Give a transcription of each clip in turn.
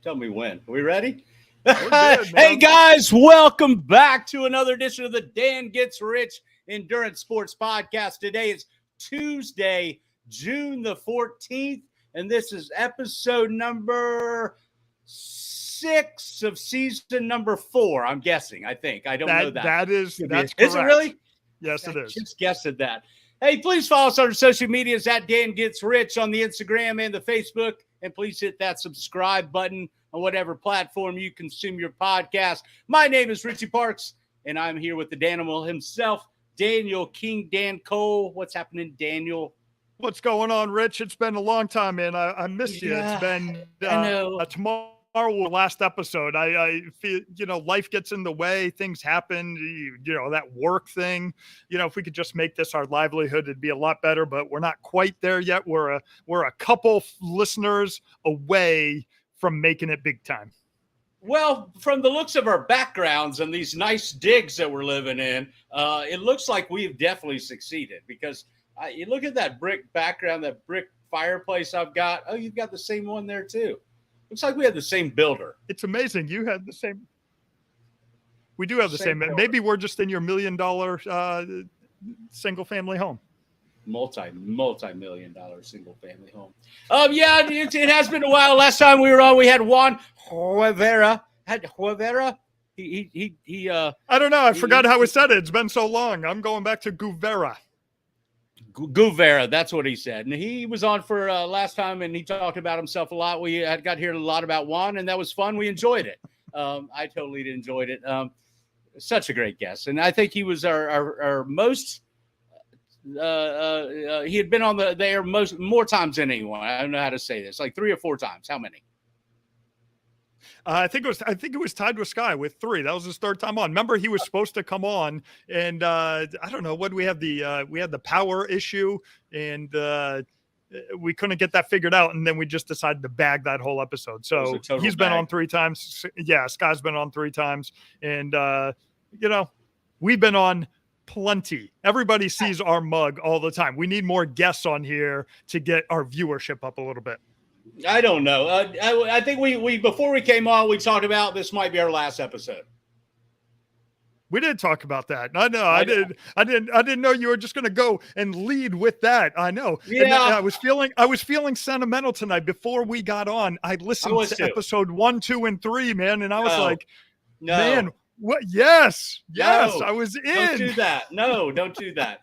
Tell me when. Are we ready? We're good, Hey, man. guys, welcome back to another edition of the Dan Gets Rich Endurance Sports Podcast. Today is Tuesday, June the 14th, and this is episode number 6 of season number 4, I'm guessing. I think. I don't know that. That's correct. Is it really? Yes, it is. Just guessed at that. Hey, please follow us on our social medias at Dan Gets Rich on the Instagram and the Facebook. And please hit that subscribe button on whatever platform you consume your podcast. My name is Richie Parks, and I'm here with the Danimal himself, Daniel King Dan Cole. What's happening, Daniel? What's going on, Rich? It's been a long time, man. I missed you. Yeah, It's been I know. tomorrow. Last episode, I feel, life gets in the way, things happen, that work thing, if we could just make this our livelihood, it'd be a lot better, but we're not quite there yet. We're a couple listeners away from making it big time. Well, from the looks of our backgrounds and these nice digs that we're living in, it looks like we've definitely succeeded because you look at that brick background, that brick fireplace I've got. Oh, you've got the same one there too. Looks like we had the same builder. It's amazing. You had the same. We do have the same. builder. Maybe we're just in your $1 million single family home. Multi-million dollar single family home. Yeah, it has been a while. Last time we were on, we had Juan Huevera. He I don't know. I forgot how he said it. It's been so long. I'm going back to Guvera. Guvera, that's what he said. And he was on for last time, and he talked about himself a lot. We had got to hear a lot about Juan, and that was fun. We enjoyed it. I totally enjoyed it. Such a great guest. And I think he was our most he had been on the air more times than anyone. I don't know how to say this, like 3 or 4 times. How many? I think it was tied with Sky with 3. That was his 3rd time on. Remember, he was supposed to come on, and I don't know what we had the power issue, and we couldn't get that figured out, and then we just decided to bag that whole episode. So he's been on 3 times. Yeah, Sky's been on 3 times, and we've been on plenty. Everybody sees our mug all the time. We need more guests on here to get our viewership up a little bit. I don't know. I think we before we came on, we talked about this might be our last episode. We did talk about that. I know. I didn't know you were just going to go and lead with that. I know. Yeah. I was feeling sentimental tonight before we got on. I listened to episode 1, 2, and 3, man, and I was like, man, what? Yes, I was in. Don't do that. No, don't do that.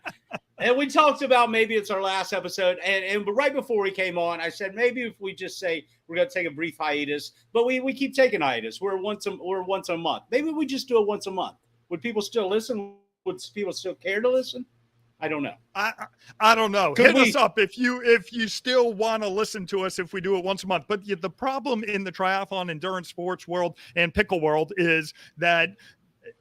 And we talked about maybe it's our last episode. And right before we came on, I said maybe if we just say we're going to take a brief hiatus, but we keep taking hiatus. We're once a month. Maybe we just do it once a month. Would people still listen? Would people still care to listen? I don't know. I don't know. Hit us up if you still want to listen to us if we do it once a month. But the problem in the triathlon endurance sports world and pickle world is that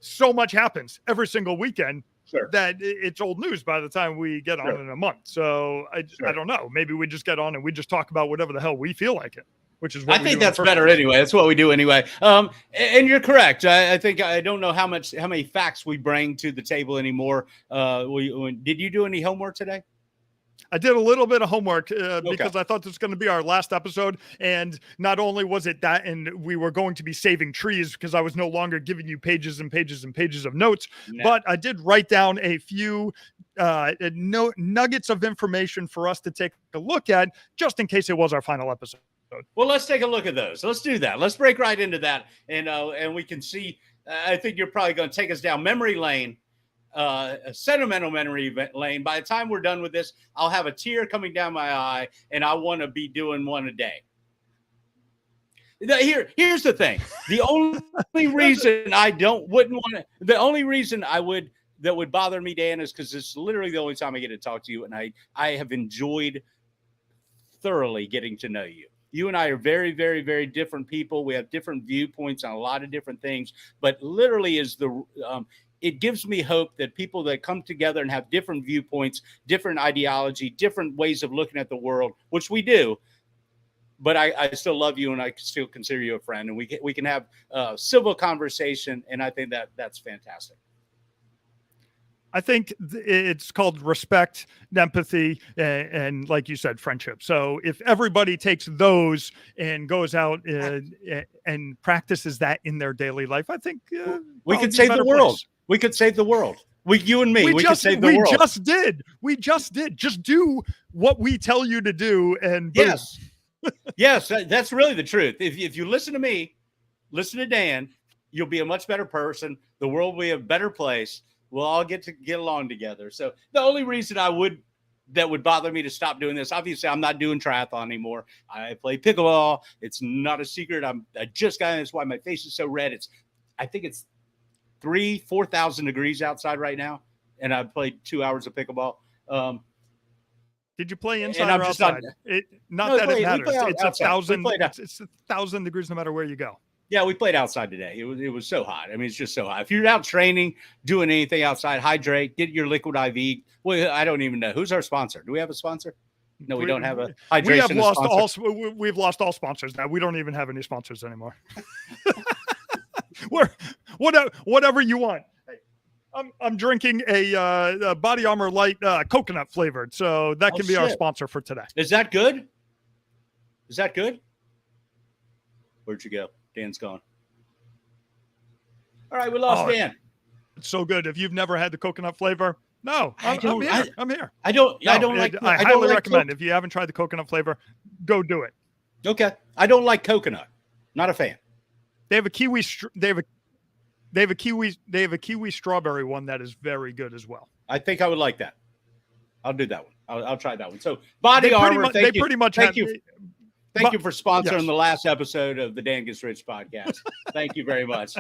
so much happens every single weekend. Sure. That it's old news by the time we get on in a month. So I don't know. Maybe we just get on and we just talk about whatever the hell we feel like it, which is what I think that's better anyway. That's what we do anyway. And you're correct. I think I don't know how many facts we bring to the table anymore. Did you do any homework today? I did a little bit of homework because I thought this was going to be our last episode. And not only was it that, and we were going to be saving trees because I was no longer giving you pages and pages and pages of notes, but I did write down a few nuggets of information for us to take a look at just in case it was our final episode. Well, let's take a look at those. Let's do that. Let's break right into that. And we can see, I think you're probably going to take us down memory lane. A sentimental memory lane. By the time we're done with this, I'll have a tear coming down my eye, and I want to be doing one a day. Here's the thing: the only reason that would bother me, Dan, is because it's literally the only time I get to talk to you, and I have enjoyed thoroughly getting to know you. You and I are very, very, very different people. We have different viewpoints on a lot of different things, but literally it gives me hope that people that come together and have different viewpoints, different ideology, different ways of looking at the world, which we do, but I still love you and I still consider you a friend, and we can have civil conversation, and I think that's fantastic. I think it's called respect, empathy, and like you said, friendship. So if everybody takes those and goes out and practices that in their daily life, I think we could save the world. Place. We could save the world. You and me, we could save the world. We just did. Just do what we tell you to do, and boom. Yes, yes, that's really the truth. If you listen to me, listen to Dan, you'll be a much better person. The world will be a better place. We'll all get along together. So the only reason that would bother me to stop doing this, obviously I'm not doing triathlon anymore. I play pickleball. It's not a secret. I just got in. That's why my face is so red. I think it's 4,000 degrees outside right now. And I played 2 hours of pickleball. Did you play inside or outside? It matters. It's 1,000 degrees no matter where you go. Yeah, we played outside today. It was so hot. I mean, it's just so hot. If you're out training, doing anything outside, hydrate, get your liquid IV. Well, I don't even know. Who's our sponsor? Do we have a sponsor? No, we don't have a hydration. We've lost all sponsors now. We don't even have any sponsors anymore. Whatever you want. I'm drinking a Body Armor Light coconut flavored, so that can be our sponsor for today. Is that good? Where'd you go? Dan's gone. All right, we lost Dan. It's so good. If you've never had the coconut flavor, no, I'm here. I highly recommend. If you haven't tried the coconut flavor, go do it. Okay. I don't like coconut. Not a fan. They have a kiwi. They have a kiwi strawberry one that is very good as well. I think I would like that. I'll do that one. I'll try that one. So Body Armor. Thank you. Thank you for sponsoring the last episode of the Dan Gets Rich podcast. Thank you very much.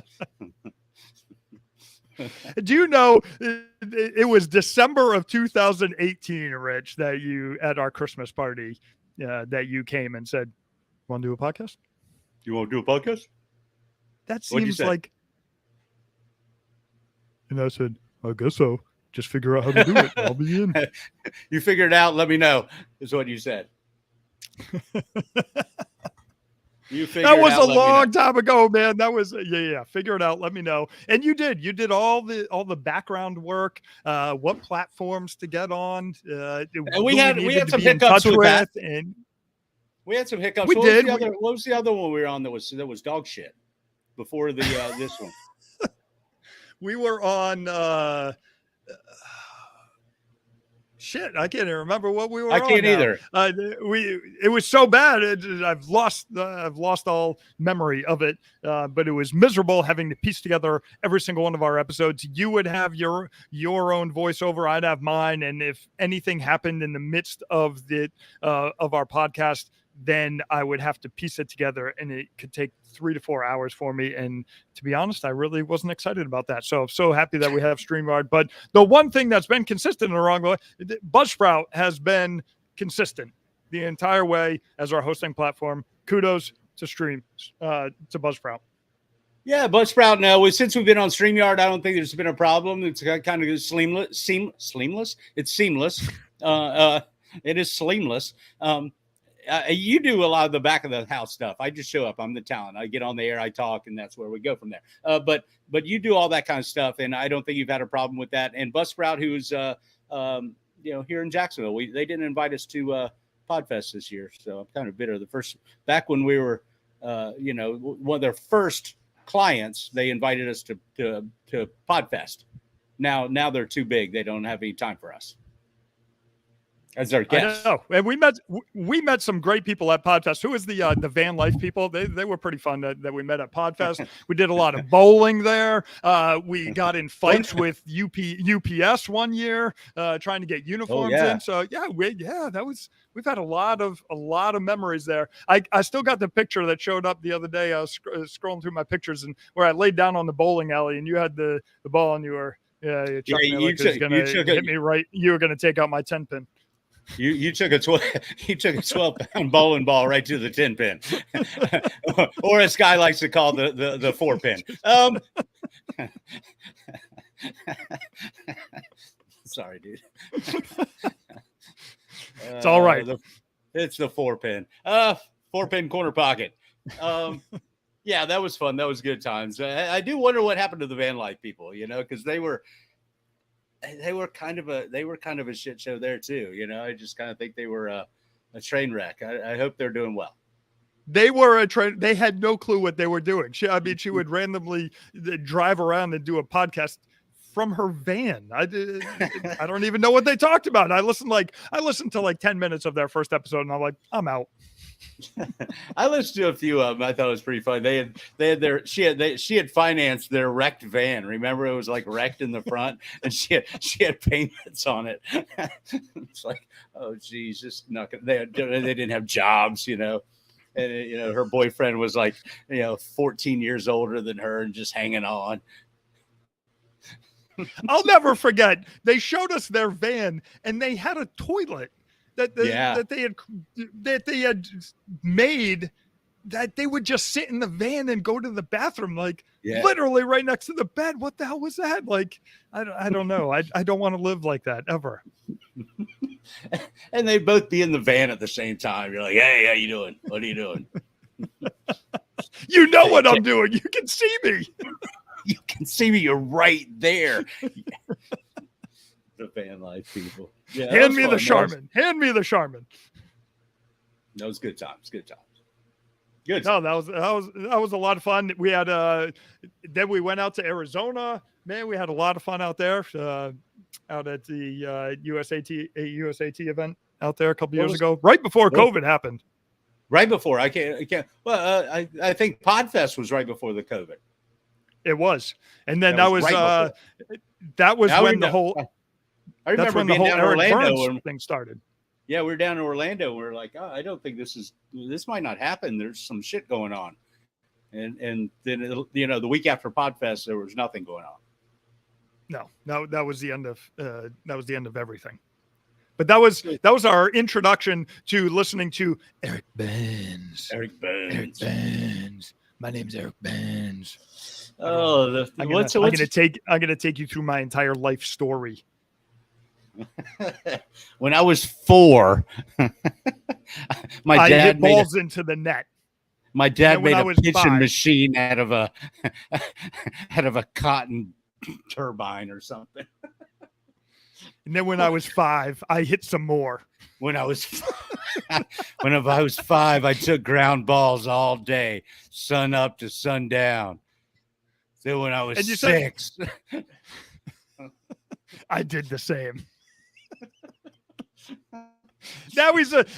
Do you know it was December of 2018, Rich, that you at our Christmas party that you came and said, "Want to do a podcast? You want to do a podcast?" That seems like. And I said, "I guess so. Just figure out how to do it. I'll be in." You figure it out. Let me know. Is what you said. That was a long time ago, man. That was figure it out, let me know. And you did all the background work, what platforms to get on, and we had some hiccups with that, and we had some hiccups. What was the other one we were on that was dog shit before the this one? We were on shit, I can't even remember what we were on. I can't either. It was so bad. I've lost all memory of it. But it was miserable having to piece together every single one of our episodes. You would have your own voiceover. I'd have mine. And if anything happened in the midst of of our podcast, then I would have to piece it together, and it could take 3 to 4 hours for me. And to be honest, I really wasn't excited about that. So I'm so happy that we have StreamYard. But the one thing that's been consistent in the wrong way, Buzzsprout has been consistent the entire way as our hosting platform. Kudos to Buzzsprout. Yeah, Buzzsprout. No, since we've been on StreamYard, I don't think there's been a problem. It's kind of seamless. It's seamless. It is seamless. You do a lot of the back of the house stuff. I just show up. I'm the talent. I get on the air, I talk, and that's where we go from there. But you do all that kind of stuff, and I don't think you've had a problem with that. And Buzzsprout, who's here in Jacksonville, they didn't invite us to Podfest this year, so I'm kind of bitter. Back when we were, one of their first clients, they invited us to Podfest. Now they're too big. They don't have any time for us. As our guests. I know. And we met some great people at Podfest. Who is the van life people? They were pretty fun that we met at Podfest. We did a lot of bowling there. We got in fights with UPS one year, trying to get uniforms in. So we've had a lot of memories there. I still got the picture that showed up the other day. I was scrolling through my pictures, and where I laid down on the bowling alley, and you had the ball, and you were you hit me right. You were going to take out my 10 pin. You took a 12-pound bowling ball right to the 10 pin, or as Guy likes to call the 4 pin. Sorry, dude. It's all right. It's the 4 pin. 4 pin corner pocket. Yeah, that was fun. That was good times. I do wonder what happened to the van life people. Because they were. they were kind of a shit show there too. I just kind of think they were a train wreck. I hope they're doing well. They were a train. They had no clue what they were doing. She would randomly drive around and do a podcast from her van. I don't even know what they talked about. I listened to like 10 minutes of their first episode, and I'm like, I'm out. I listened to a few of them. I thought it was pretty funny. She had financed their wrecked van. Remember, it was like wrecked in the front, and she had payments on it. It's like, oh geez, just not gonna, they didn't have jobs, and her boyfriend was like 14 years older than her and just hanging on. I'll never forget, they showed us their van and they had a toilet that they had made, that they would just sit in the van and go to the bathroom, literally right next to the bed. What the hell was that? Like, I don't know. I don't want to live like that ever. And they'd both be in the van at the same time. You're like, hey, how you doing? What are you doing? You know what I'm doing. You can see me. You can see me. You're right there. The van life people. Yeah, Hand me the Charmin. Hand me the Charmin. That was good times. Good times. Good. No, that was a lot of fun. We had then we went out to Arizona. Man, we had a lot of fun out there. Out at the USAT event out there a couple years ago, right before COVID happened. Right before I can't. Well, I think Podfest was right before the COVID. It was, and then that was when the whole. I remember that's when the whole Eric Burns thing started. Yeah, we were down in Orlando. We were like, oh, I don't think this might not happen. There's some shit going on, and then the week after Podfest, there was nothing going on. No, that was the end of everything. But that was our introduction to listening to Eric Burns. Eric Burns. My name's Eric Burns. Oh, I'm gonna take you through my entire life story. When I was 4, I hit balls into the net. My dad made a pitching machine out of a cotton turbine or something. And then when I was 5, I hit some more. When I was 5, I took ground balls all day, sun up to sundown. Then when I was 6, I did the same.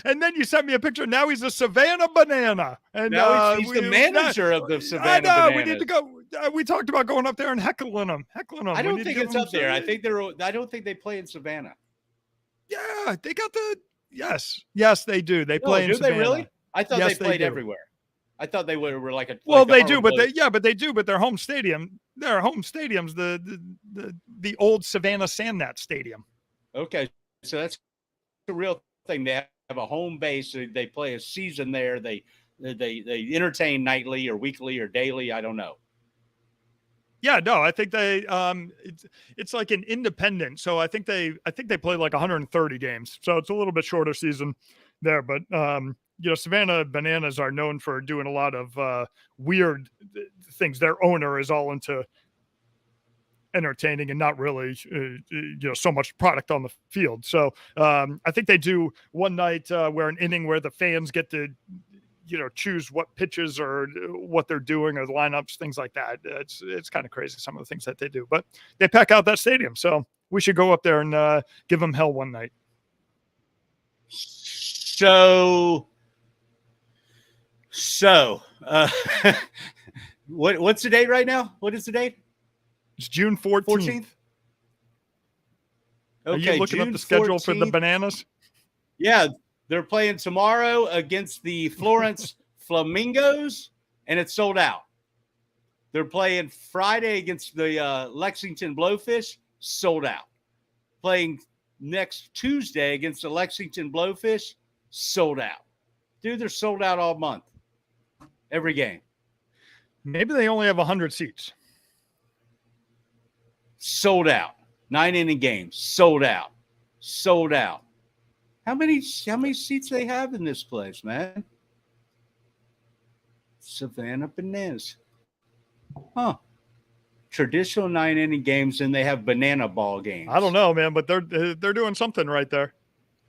And then you sent me a picture. Now he's a Savannah Banana, and now he's the manager of the Savannah Bananas. We need to go. We talked about going up there and heckling them. I don't think it's up there. I don't think they play in Savannah. Yeah, they got yes, they do. They play in Savannah. They really? I thought they played everywhere. I thought they were like a. Well, like they do, but they do. But their home stadium, the old Savannah Sandnet Stadium. Okay, so that's the real thing. They have a home base. They play a season there. They entertain nightly or weekly or daily. I don't know. Yeah, no, I think they it's like an independent. So I think they play like 130 games. So it's a little bit shorter season there, but Savannah Bananas are known for doing a lot of weird things. Their owner is all into entertaining and not really so much product on the field. So I think they do one night where an inning where the fans get to choose what pitches or what they're doing or the lineups, things like that. It's kind of crazy, some of the things that they do, but they pack out that stadium. So we should go up there and give them hell one night. So what's the date right now? What is the date? It's June 14th. Okay, are you looking up the schedule 14th? For the Bananas? Yeah, they're playing tomorrow against the Florence Flamingos, and it's sold out. They're playing Friday against the Lexington Blowfish, sold out. Playing next Tuesday against the Lexington Blowfish, sold out. Dude, they're sold out all month. Every game. Maybe they only have 100 seats. Sold out. 9-inning games. Sold out. Sold out. How many seats they have in this place, man? Savannah Bananas. Huh. traditional 9-inning games and they have banana ball games. I don't know, man, but they're doing something right there.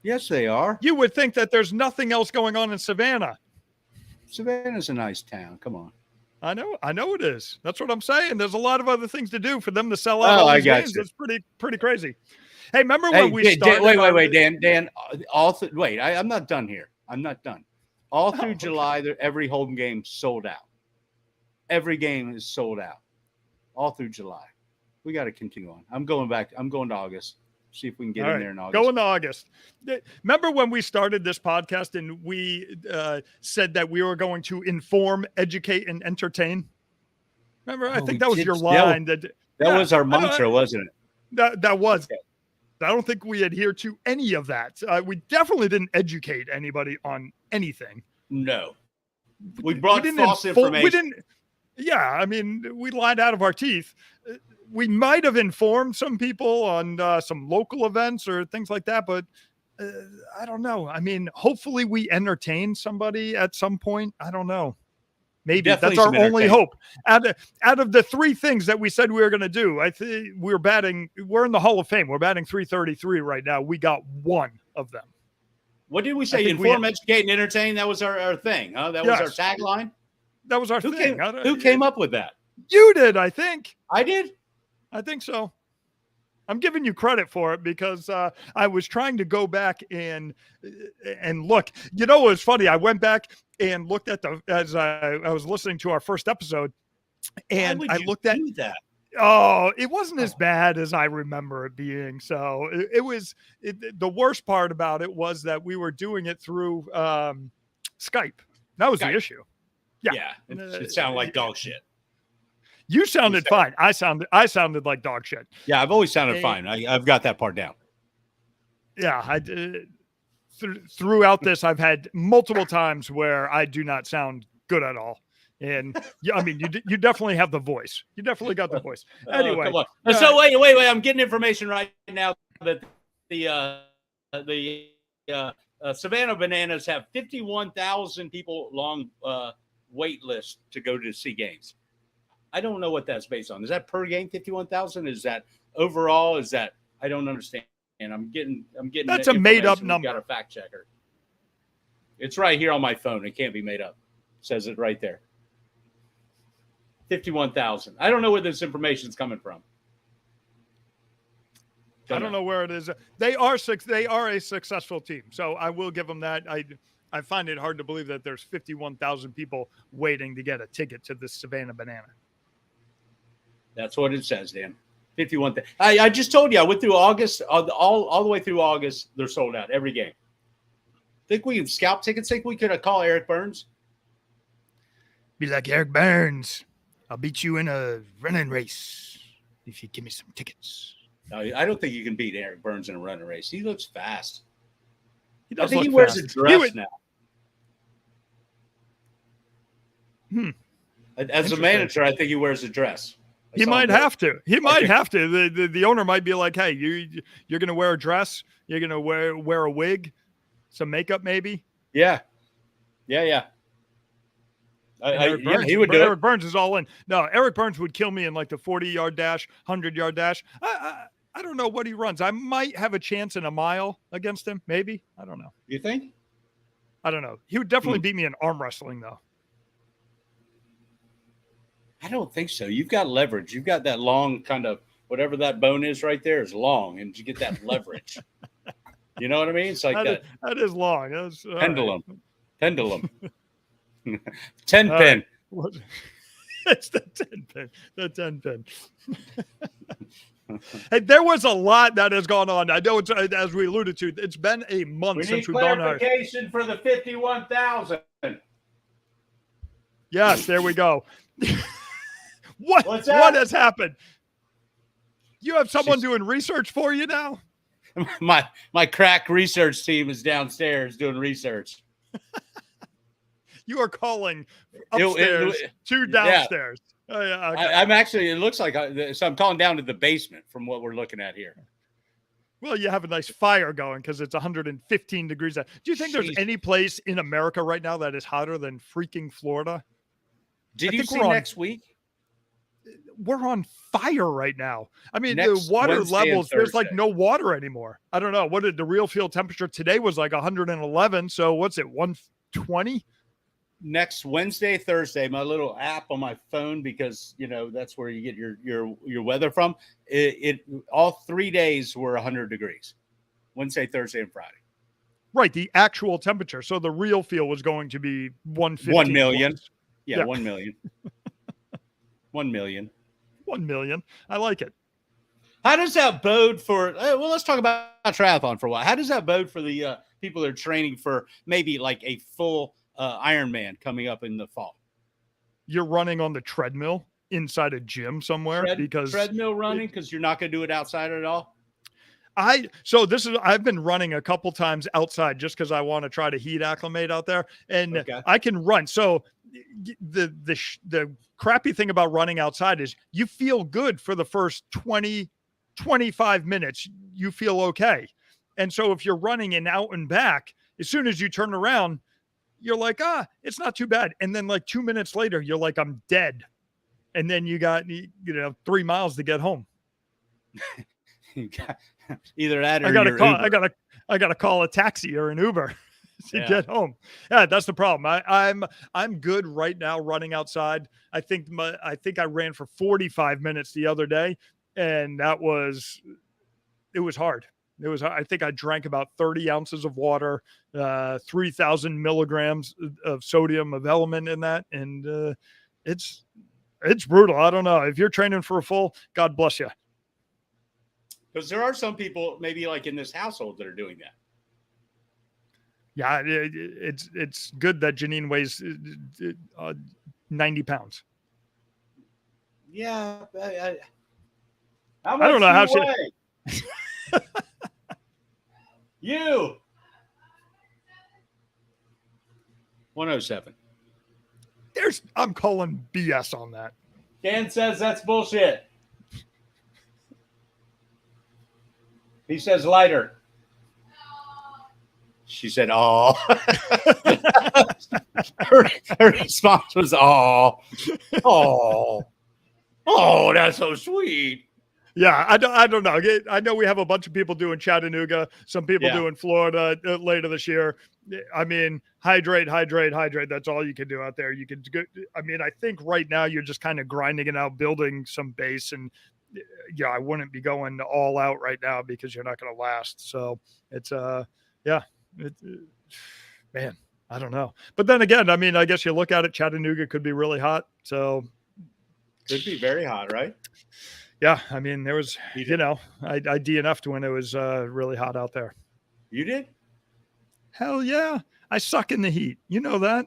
Yes, they are. You would think that there's nothing else going on in Savannah. Savannah's a nice town. Come on. I know it is. That's what I'm saying. There's a lot of other things to do for them to sell out. Oh, all I these got games. you. It's pretty crazy. Hey, remember when we started? Wait, Dan. I'm not done here. I'm not done. All through July, every home game sold out. Every game is sold out. All through July. We got to continue on. I'm going back. I'm going to August. See if we can get in there in August. Go into August. Remember when we started this podcast and we said that we were going to inform, educate, and entertain? Remember? I think that was your line. That was our mantra, wasn't it? That was. Okay. I don't think we adhere to any of that. We definitely didn't educate anybody on anything. No. We brought false information. We didn't. Yeah, I mean, we lied out of our teeth. We might have informed some people on some local events or things like that, but I don't know. I mean, hopefully we entertain somebody at some point. I don't know. Maybe that's our only hope. Out of the three things that we said we were going to do, I think we're in the Hall of Fame. We're batting 333 right now. We got one of them. What did we say? Inform, educate, and entertain. That was our thing. Huh? That was our tagline. That was our thing. Who came up with that? You did, I think. I did? I think so. I'm giving you credit for it because I was trying to go back and look. You know, it was funny. I went back and looked at as I was listening to our first episode, and I looked at that. Oh, it wasn't as bad as I remember it being. So it was. The worst part about it was that we were doing it through Skype. That was the issue. Yeah, it sounded like dog shit. You sounded fine. I sounded like dog shit. Yeah, I've always sounded fine. I've got that part down. Yeah, throughout this, I've had multiple times where I do not sound good at all. And I mean, you definitely have the voice. You definitely got the voice. Anyway, come on. So wait. I'm getting information right now that the Savannah Bananas have 51,000 people long wait list to go to see games. I don't know what that's based on. Is that per game 51,000? Is that overall? Is that I don't understand. And I'm getting that's a made up number. Got a fact checker. It's right here on my phone. It can't be made up. It says it right there. 51,000. I don't know where this information is coming from. I don't know where it is. They are a successful team. So I will give them that. I find it hard to believe that there's 51,000 people waiting to get a ticket to the Savannah Banana. That's what it says, Dan. 51. I just told you I went through August, all the way through August. They're sold out every game. Think we can scalp tickets? Think we could call Eric Burns? Be like, Eric Burns, I'll beat you in a running race if you give me some tickets. No, I don't think you can beat Eric Burns in a running race. He looks fast. I think he wears a dress now. As a manager, I think he wears a dress. He might have to. He might have to. The owner might be like, "Hey, you're going to wear a dress. You're going to wear a wig, some makeup, maybe." Yeah. He would do Eric Burns is all in. No, Eric Burns would kill me in like the 40-yard dash, 100-yard dash. I don't know what he runs. I might have a chance in a mile against him. Maybe. I don't know. You think? I don't know. He would definitely beat me in arm wrestling, though. I don't think so. You've got leverage. You've got that long kind of whatever that bone is right there is long, and you get that leverage. You know what I mean? It's like that is long. That's, pendulum. Right. Pendulum. 10 pin. It's the 10 pin. The 10 pin. Hey, there was a lot that has gone on. I know it's as we alluded to. It's been a month since we've gone. Clarification for the 51,000. Yes, there we go. What has happened? You have someone doing research for you now? My crack research team is downstairs doing research. You are calling upstairs to downstairs. Yeah. Oh, yeah, okay. I'm actually, it looks like, so I'm calling down to the basement from what we're looking at here. Well, you have a nice fire going because it's 115 degrees. Do you think there's any place in America right now that is hotter than freaking Florida? Did you see next week? we're on fire right now. I mean, the Next water Wednesday and levels, there's like Thursday. no water anymore. I don't know. What did the real field temperature today was like 111. So what's it, 120? Next Wednesday, Thursday, my little app on my phone, because that's where you get your weather from. It all 3 days were 100 degrees. Wednesday, Thursday, and Friday. Right, the actual temperature. So the real field was going to be 115. 1 million. Plus. Yeah, 1 million. 1 million. 1 million. I like it. How does that bode for? Well, let's talk about triathlon for a while. How does that bode for the people that are training for maybe like a full Ironman coming up in the fall? You're running on the treadmill inside a gym somewhere because treadmill running, because you're not going to do it outside at all. I've been running a couple times outside just because I want to try to heat acclimate out there, and I can run. So the crappy thing about running outside is you feel good for the first 20-25 minutes. You feel okay. And so if you're running and out and back, as soon as you turn around, you're like, it's not too bad. And then like 2 minutes later, you're like, I'm dead. And then you got 3 miles to get home. Either that or I gotta call a taxi or an Uber to get home. Yeah, that's the problem. I'm good right now running outside. I think I ran for 45 minutes the other day, and it was hard. I think I drank about 30 ounces of water, 3,000 milligrams of sodium of element in that, and it's brutal. I don't know if you're training for a full. God bless you. Because there are some people, maybe like in this household, that are doing that. Yeah, it's good that Janine weighs 90 pounds. Yeah, I don't know how she. You 107. I'm calling BS on that. Dan says that's bullshit. He says lighter. She said, "Oh." her response was, "Oh, that's so sweet." Yeah, I don't know. I know we have a bunch of people doing Chattanooga, some people doing Florida later this year. I mean, hydrate. That's all you can do out there. You can go. I mean, I think right now you're just kind of grinding it out, building some base, and I wouldn't be going all out right now because you're not going to last. So it's man, I don't know. But then again, I mean, I guess you look at it, Chattanooga could be really hot. So could be very hot, right? Yeah, I mean, there was, I DNF'd when it was really hot out there. You did? Hell yeah. I suck in the heat. You know that.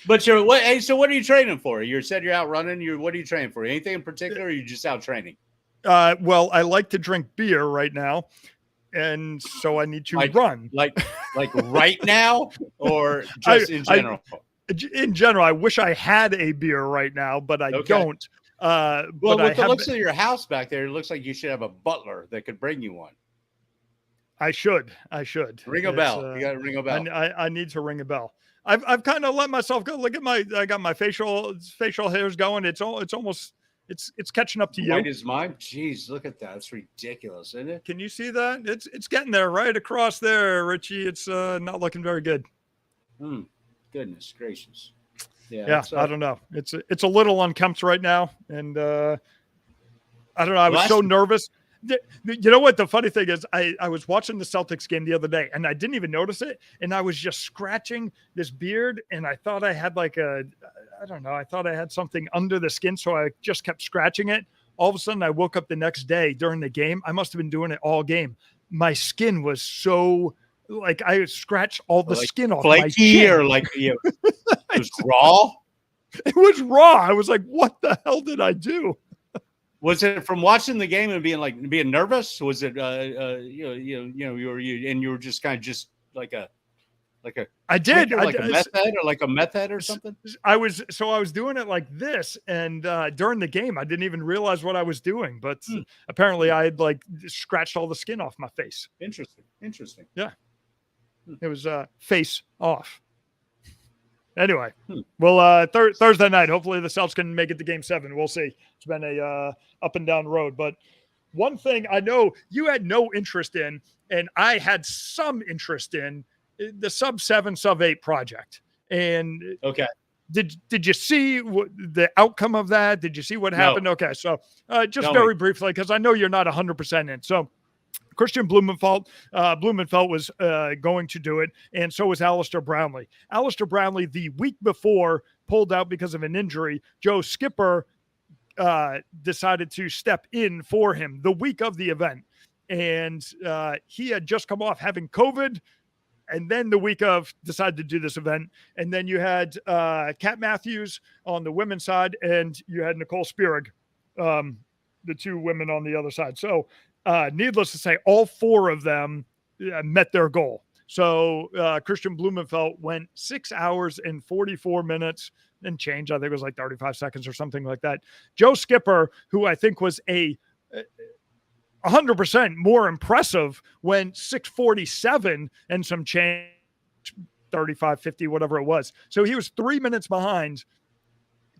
But so what are you training for? You said you're out running. What are you training for? Anything in particular, or are you just out training? Well, I like to drink beer right now, and so I need to run. Like right now, or just in general? In general, I wish I had a beer right now, but I don't. Well, with the looks of your house back there, it looks like you should have a butler that could bring you one. I should. Ring a bell. You got to ring a bell. I need to ring a bell. I've kind of let myself go. Look at I got my facial hairs going. It's almost catching up to you. White as mine. Jeez, look at that. It's ridiculous, isn't it? Can you see that? It's getting there, right across there, Richie. It's not looking very good. Goodness gracious. Yeah, I don't know. It's a little unkempt right now, and I don't know. I was so nervous. You know what? The funny thing is, I was watching the Celtics game the other day, and I didn't even notice it. And I was just scratching this beard, and I thought I had I thought I had something under the skin, so I just kept scratching it. All of a sudden, I woke up the next day during the game. I must have been doing it all game. My skin was so I scratched all the skin off my chin. Or it was raw. It was raw. I was like, "What the hell did I do?" Was it from watching the game and being nervous? Was it you were just kind of like a I did like a meth head or like a meth head or something? I was doing it like this, and during the game I didn't even realize what I was doing, but apparently I had scratched all the skin off my face. Interesting. Yeah. It was face off. Anyway, Hmm. well, Thursday night, hopefully the Celtics can make it to Game 7. We'll see. It's been a up and down road. But one thing I know you had no interest in, and I had some interest in, the sub-7, sub-8 project. And Okay. did you see the outcome of that? Did you see what happened? No. Okay, so just Tell very me. briefly, because I know you're not 100% in. So Christian Blumenfeld was going to do it, and so was Alistair Brownlee. Alistair Brownlee, the week before, pulled out because of an injury. Joe Skipper decided to step in for him the week of the event, and he had just come off having COVID, and then the week of decided to do this event. And then you had Kat Matthews on the women's side, and you had Nicole Spierig, the two women on the other side. So needless to say, all four of them met their goal. So Christian Blumenfeld went 6 hours and 44 minutes and change. I think it was like 35 seconds or something like that. Joe Skipper, who I think was 100% more impressive, went 6:47 and some change, 35:50, whatever it was. So he was 3 minutes behind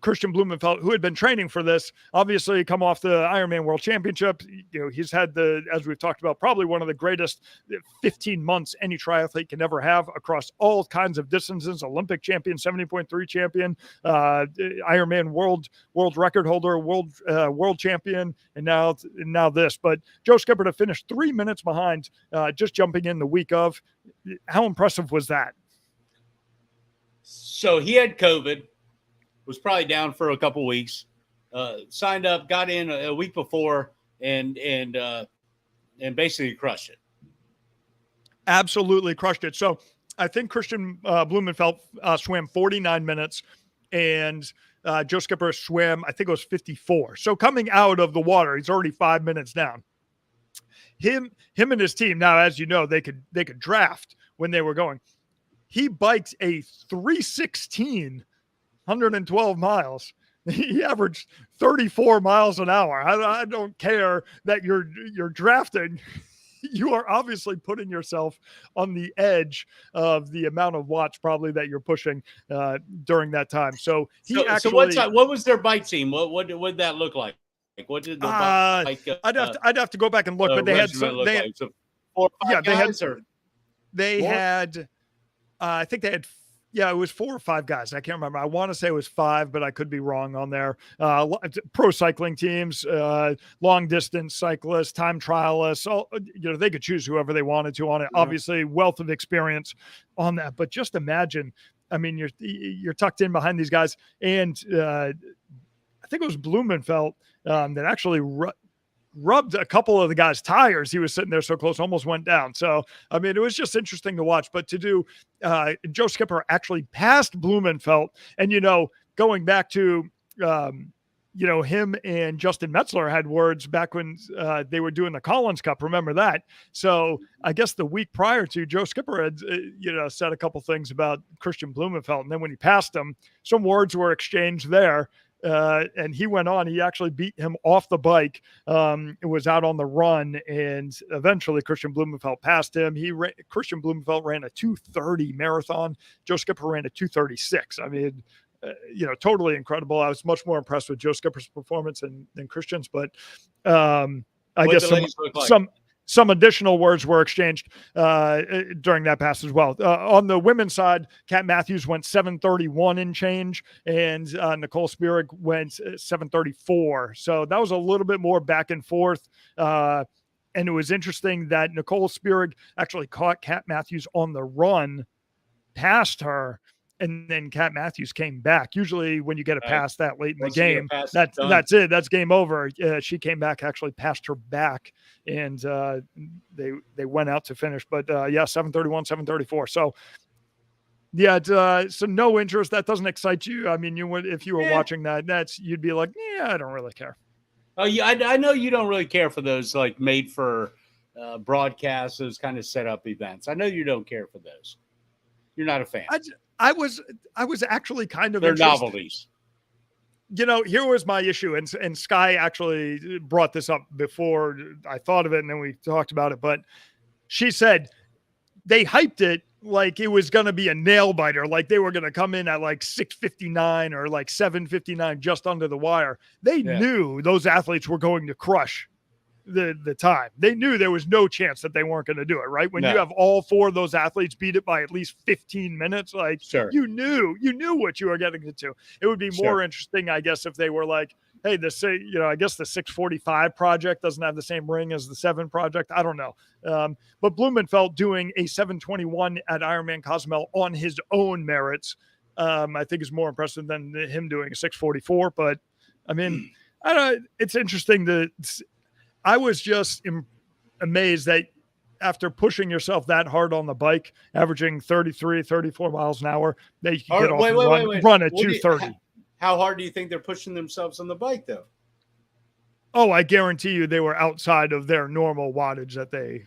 Christian Blumenfeld, who had been training for this, obviously come off the Ironman World Championship. You know, he's had as we've talked about, probably one of the greatest 15 months any triathlete can ever have across all kinds of distances. Olympic champion, 70.3 champion, Ironman world record holder, world champion, and now this. But Joe Skipper to finish 3 minutes behind, just jumping in the week of. How impressive was that? So he had COVID. Was probably down for a couple weeks, signed up, got in a week before, and basically crushed it. Absolutely crushed it. So I think Christian Blumenfeld swam 49 minutes, and Joe Skipper swam, I think it was 54. So coming out of the water, he's already 5 minutes down. Him and his team, now, as you know, they could draft when they were going. He biked a 3:16. 112 miles. He averaged 34 miles an hour. I don't care that you're drafting. You are obviously putting yourself on the edge of the amount of watts probably that you're pushing during that time. So what was their bike team? What did that look like? Like, what did the bike? I'd have to go back and look, but they had some. They had, so 4 or 5 guys, they had. I think they had. Yeah, it was 4 or 5 guys. I can't remember. I want to say it was 5, but I could be wrong on there. Pro cycling teams, long distance cyclists, time trialists. They could choose whoever they wanted to on it. Yeah. Obviously, wealth of experience on that. But just imagine, I mean, you're tucked in behind these guys, and I think it was Blumenfeld that actually rubbed a couple of the guys' tires. He was sitting there so close, almost went down. So, I mean, it was just interesting to watch. But to do, Joe Skipper actually passed Blumenfeld. And, going back to, him and Justin Metzler had words back when they were doing the Collins Cup. Remember that? So I guess the week prior to, Joe Skipper had, said a couple things about Christian Blumenfeld. And then when he passed him, some words were exchanged there. And he went on. He actually beat him off the bike. It was out on the run, and eventually Christian Blumenfeld passed him. Christian Blumenfeld ran a 2:30 marathon. Joe Skipper ran a 2:36. I mean, totally incredible. I was much more impressed with Joe Skipper's performance than Christian's, but I guess some additional words were exchanged during that pass as well. On the women's side, Kat Matthews went 7:31 and change, and Nicole Spierig went 7:34. So that was a little bit more back and forth. And it was interesting that Nicole Spierig actually caught Kat Matthews on the run, passed her, and then Kat Matthews came back. Usually when you get a pass that late in the game, that's it. That's game over. She came back, actually passed her back, and they went out to finish. But 7:31, 7:34. So yeah, so no interest. That doesn't excite you. I mean, if you were watching that, you'd be like, I don't really care. Oh yeah, I know you don't really care for those like made for broadcasts, those kind of set up events. I know you don't care for those. You're not a fan. I was actually kind of They're novelties. Here was my issue, and Sky actually brought this up before I thought of it, and then we talked about it. But she said they hyped it like it was going to be a nail biter, like they were going to come in at like 6:59 or like 7:59 just under the wire. They knew those athletes were going to crush the time. They knew there was no chance that they weren't going to do it, right? When you have all 4 of those athletes beat it by at least 15 minutes, like you knew what you were getting into. It would be more interesting, I guess, if they were like, hey, I guess the 6:45 project doesn't have the same ring as the 7 project. I don't know. But Blumenfeld doing a 7:21 at Ironman Cozumel on his own merits, I think is more impressive than him doing a 6:44. But I mean, I don't. It's interesting I was just amazed that after pushing yourself that hard on the bike, averaging 33, 34 miles an hour, that you can get off and run at 2:30. How hard do you think they're pushing themselves on the bike, though? Oh, I guarantee you they were outside of their normal wattage that they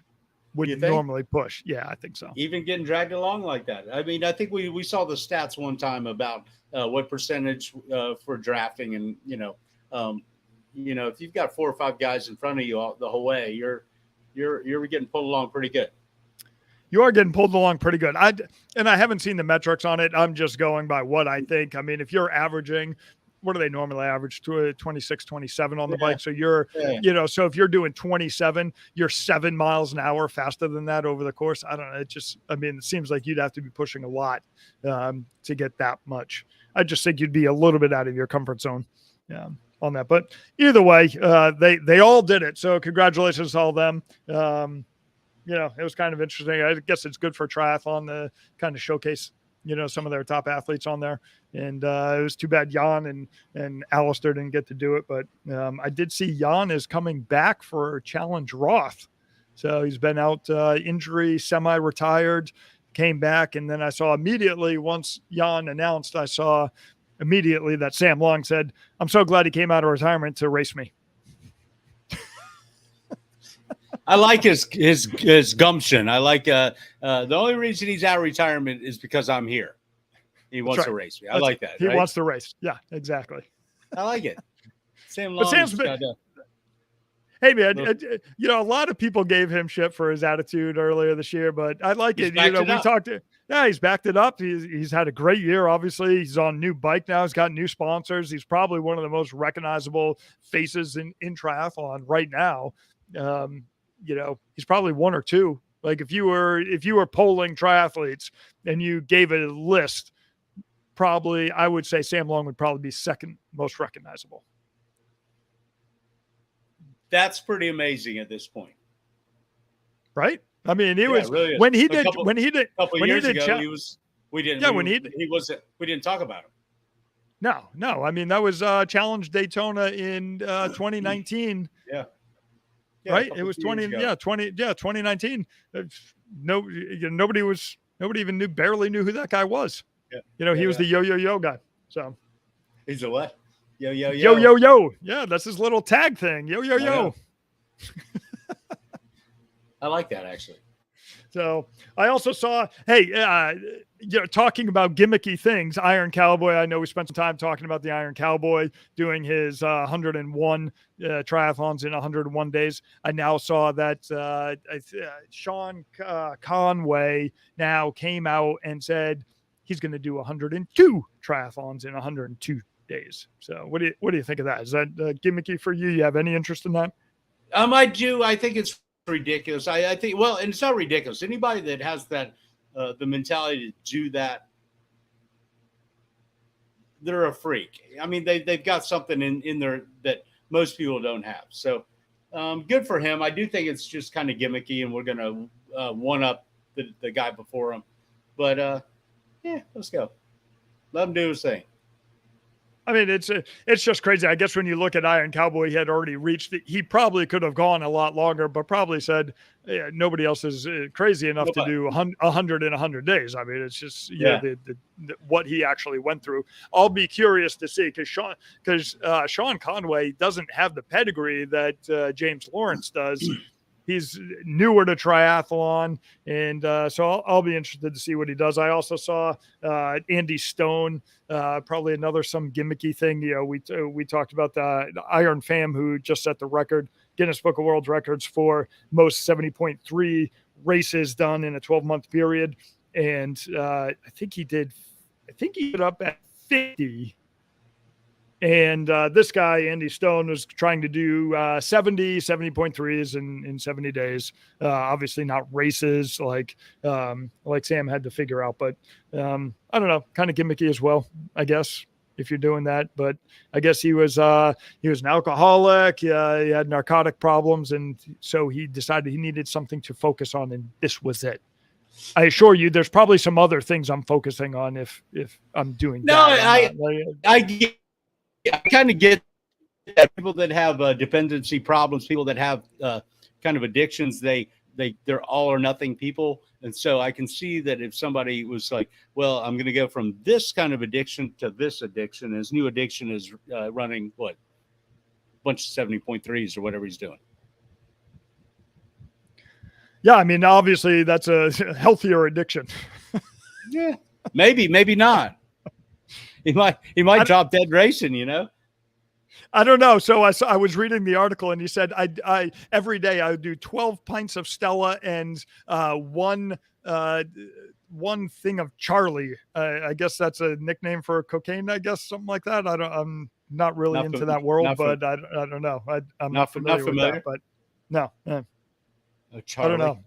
would normally push. Yeah, I think so. Even getting dragged along like that. I mean, I think we saw the stats one time about what percentage for drafting, and if you've got 4 or 5 guys in front of you the whole way, you're getting pulled along pretty good. You are getting pulled along pretty good. I haven't seen the metrics on it. I'm just going by what I think. I mean, if you're averaging, what do they normally average? 26, 27 on the bike. So so if you're doing 27, you're 7 miles an hour faster than that over the course. I don't know. It seems like you'd have to be pushing a lot to get that much. I just think you'd be a little bit out of your comfort zone. Yeah. On that, but either way, they all did it. So congratulations to all of them. It was kind of interesting. I guess it's good for triathlon to kind of showcase, some of their top athletes on there. And it was too bad Jan and Alistair didn't get to do it. But I did see Jan is coming back for Challenge Roth. So he's been out injury, semi-retired, came back. And then I saw immediately once Jan announced, immediately that Sam Long said, I'm so glad he came out of retirement to race me. I like his gumption. I like the only reason he's out of retirement is because I'm here. He wants to race me. I like that. He wants to race. Yeah, exactly. I like it. Sam Long. Hey man, a lot of people gave him shit for his attitude earlier this year, but I like it. He's backed it up. He's had a great year. Obviously, he's on a new bike now. He's got new sponsors. He's probably one of the most recognizable faces in triathlon right now. He's probably one or two. Like if you were polling triathletes and you gave a list, probably I would say Sam Long would probably be second most recognizable. That's pretty amazing at this point, right? I mean, it was really when he did. A couple years ago, we didn't talk about him. No. I mean, that was Challenge Daytona in 2019. Yeah, right. It was 2019. Nobody even barely knew who that guy was. Yeah. He was the yo guy. So he's a what? Yo. Yeah, that's his little tag thing. Yo. I like that actually. So I also saw, talking about gimmicky things, Iron Cowboy. I know we spent some time talking about the Iron Cowboy doing his 101 triathlons in 101 days. I now saw that Sean Conway now came out and said he's going to do 102 triathlons in 102 days. So what do you think of that? Is that gimmicky for you? You have any interest in that? I do. I think it's ridiculous. I think, and it's not ridiculous. Anybody that has that, the mentality to do that, they're a freak. I mean, they've got something in there that most people don't have. So good for him. I do think it's just kind of gimmicky, and we're going to one up the guy before him. But let's go. Let him do his thing. I mean, it's just crazy. I guess when you look at Iron Cowboy, he had already reached it. He probably could have gone a lot longer, but probably said nobody else is crazy enough to do 100 in 100 days. I mean, it's just what he actually went through. I'll be curious to see because Sean Conway doesn't have the pedigree that James Lawrence does. He's newer to triathlon, and so I'll be interested to see what he does. I also saw Andy Stone, probably some gimmicky thing. We talked about the Iron Fam, who just set the record, Guinness Book of World Records for most 70.3 races done in a 12-month period. and I think he did up at 50. And this guy, Andy Stone, was trying to do 70.3s in 70 days. Obviously not races like Sam had to figure out, but I don't know, kind of gimmicky as well, I guess, if you're doing that. But I guess he was an alcoholic. He had narcotic problems, and so he decided he needed something to focus on, and this was it. I assure you, there's probably some other things I'm focusing on if I'm doing that. I kind of get that. People that have dependency problems, people that have kind of addictions, they're all or nothing people. And so I can see that if somebody was like, well, I'm going to go from this kind of addiction to this addiction, his new addiction is running a bunch of 70.3s or whatever he's doing. Yeah, I mean, obviously that's a healthier addiction. Yeah, maybe not. He might drop dead racing, I don't know. So I was reading the article, and he said I every day I would do 12 pints of Stella and one thing of Charlie. I guess that's a nickname for cocaine. I guess something like that. I'm not really into that world, but I don't know. I'm not familiar with that. But no, I don't know.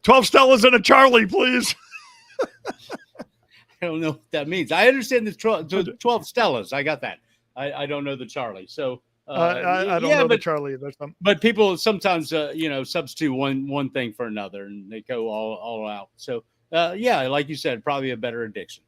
12 Stellas and a Charlie, please. I don't know what that means. I understand the 12 Stellas. I got that. I don't know the Charlie. So I don't know the Charlie. But people sometimes substitute one thing for another, and they go all out. So like you said, probably a better addiction.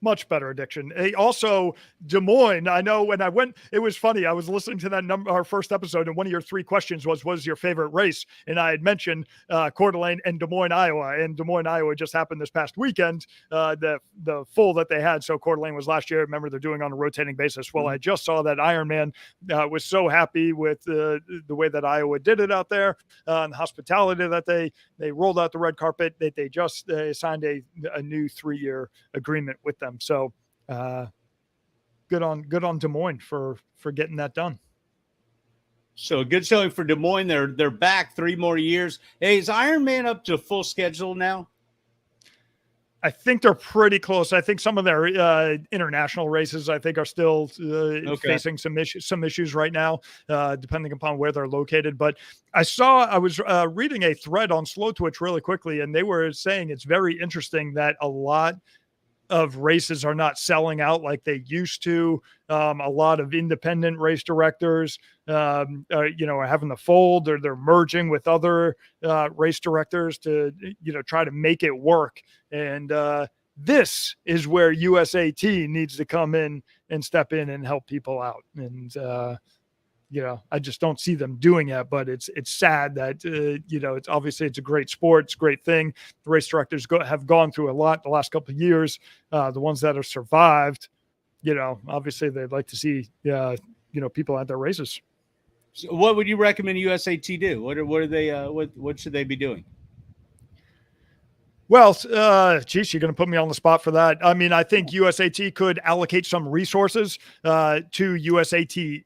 Much better addiction. Also, Des Moines. I know when I went, it was funny. I was listening to our first episode, and one of your 3 questions was your favorite race, and I had mentioned Coeur d'Alene and Des Moines, Iowa. And Des Moines, Iowa just happened this past weekend. The full that they had. So Coeur d'Alene was last year. Remember, they're doing on a rotating basis. Well, I just saw that Ironman was so happy with the way that Iowa did it out there, and the hospitality that they rolled out the red carpet. They just signed a new 3-year agreement with them. So good on Des Moines for getting that done. So a good showing for Des Moines. They're back 3 more years. Hey, is Ironman up to full schedule now? I think they're pretty close. I think some of their international races, I think, are still facing some issues right now, depending upon where they're located. But I was reading a thread on Slow Twitch really quickly, and they were saying it's very interesting that a lot of races are not selling out like they used to. A lot of independent race directors, are having to fold, or they're merging with other race directors to, try to make it work. And this is where USAT needs to come in and step in and help people out. And, I just don't see them doing it, but it's sad that, it's obviously it's a great sport. It's a great thing. The race directors have gone through a lot the last couple of years. The ones that have survived, obviously they'd like to see, people at their races. So what would you recommend USAT do? What are they, what should they be doing? Well, geez, you're going to put me on the spot for that. I mean, I think USAT could allocate some resources to USAT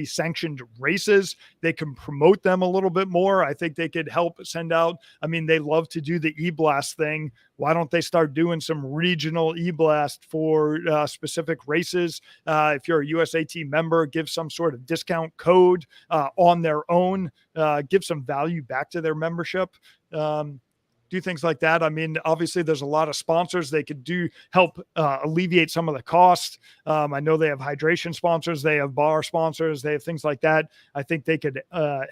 sanctioned races. They can promote them a little bit more. I think they could help send out. I mean, they love to do the e-blast thing. Why don't they start doing some regional e-blast for specific races? If you're a USAT member, give some sort of discount code on their own. Give some value back to their membership. Do things like that. I mean, obviously there's a lot of sponsors they could help alleviate some of the costs. I know they have hydration sponsors, they have bar sponsors, they have things like that. I think they could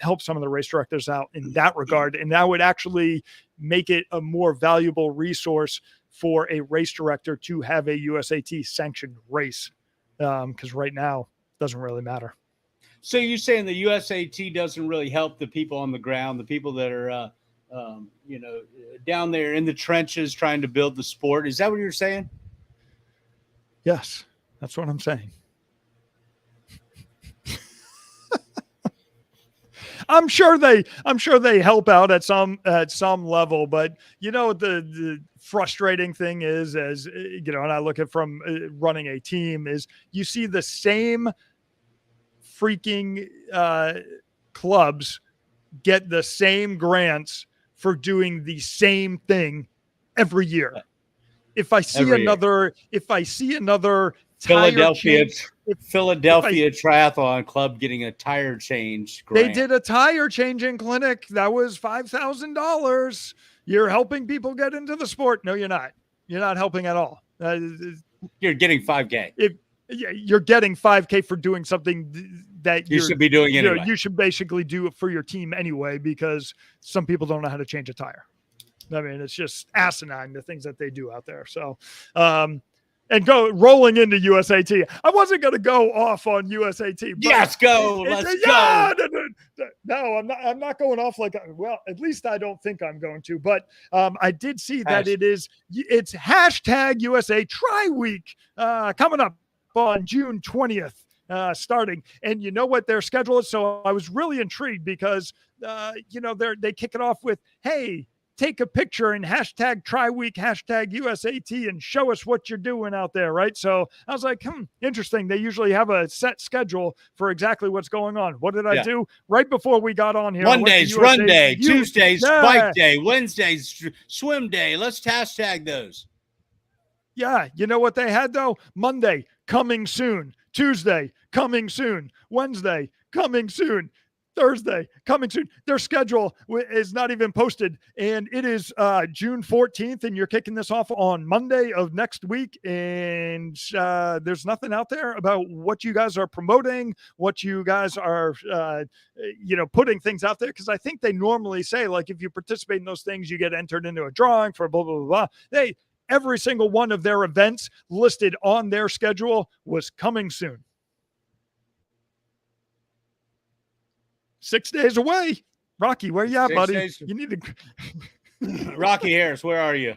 help some of the race directors out in that regard. And that would actually make it a more valuable resource for a race director to have a USAT sanctioned race. Because right now it doesn't really matter. So you're saying the USAT doesn't really help the people on the ground, the people that are, down there in the trenches trying to build the sport. Is that what you're saying? Yes, that's what I'm saying. I'm sure they help out at some level, but the frustrating thing is, as and I look at from running a team, is you see the same freaking clubs get the same grants for doing the same thing every year. If I see another Philadelphia Triathlon Club getting a tire change grant. They did a tire changing clinic that was $5,000. You're helping people get into the sport. No, you're not. You're not helping at all. You're getting 5K. You're getting 5K for doing something that you should be doing anyway. You should basically do it for your team anyway, because some people don't know how to change a tire. I mean, it's just asinine, the things that they do out there. So, and go rolling into USAT. I wasn't going to go off on USAT. But let's go. No, I'm not going off like, well, at least I don't think I'm going to. But I did see that it's hashtag USA Tri Week coming up on June 20th. Starting, and you know what their schedule is. So I was really intrigued because they kick it off with, hey, take a picture and hashtag Tri Week, hashtag USAT, and show us what you're doing out there, right? So I was like, interesting. They usually have a set schedule for exactly what's going on. What did I do right before we got on here? Mondays, run day, Tuesdays, bike day, Wednesdays, swim day. Let's hashtag those. Yeah, you know what they had though? Monday, coming soon. Tuesday, coming soon. Wednesday, coming soon. Thursday, coming soon. Their schedule is not even posted, and it is June 14th, and you're kicking this off on Monday of next week, and there's nothing out there about what you guys are promoting, what you guys are, putting things out there, because I think they normally say, like, if you participate in those things, you get entered into a drawing for blah, blah, blah, blah. Every single one of their events listed on their schedule was coming soon. 6 days away. Rocky, where you at, buddy? Days. You need to. Rocky Harris, where are you?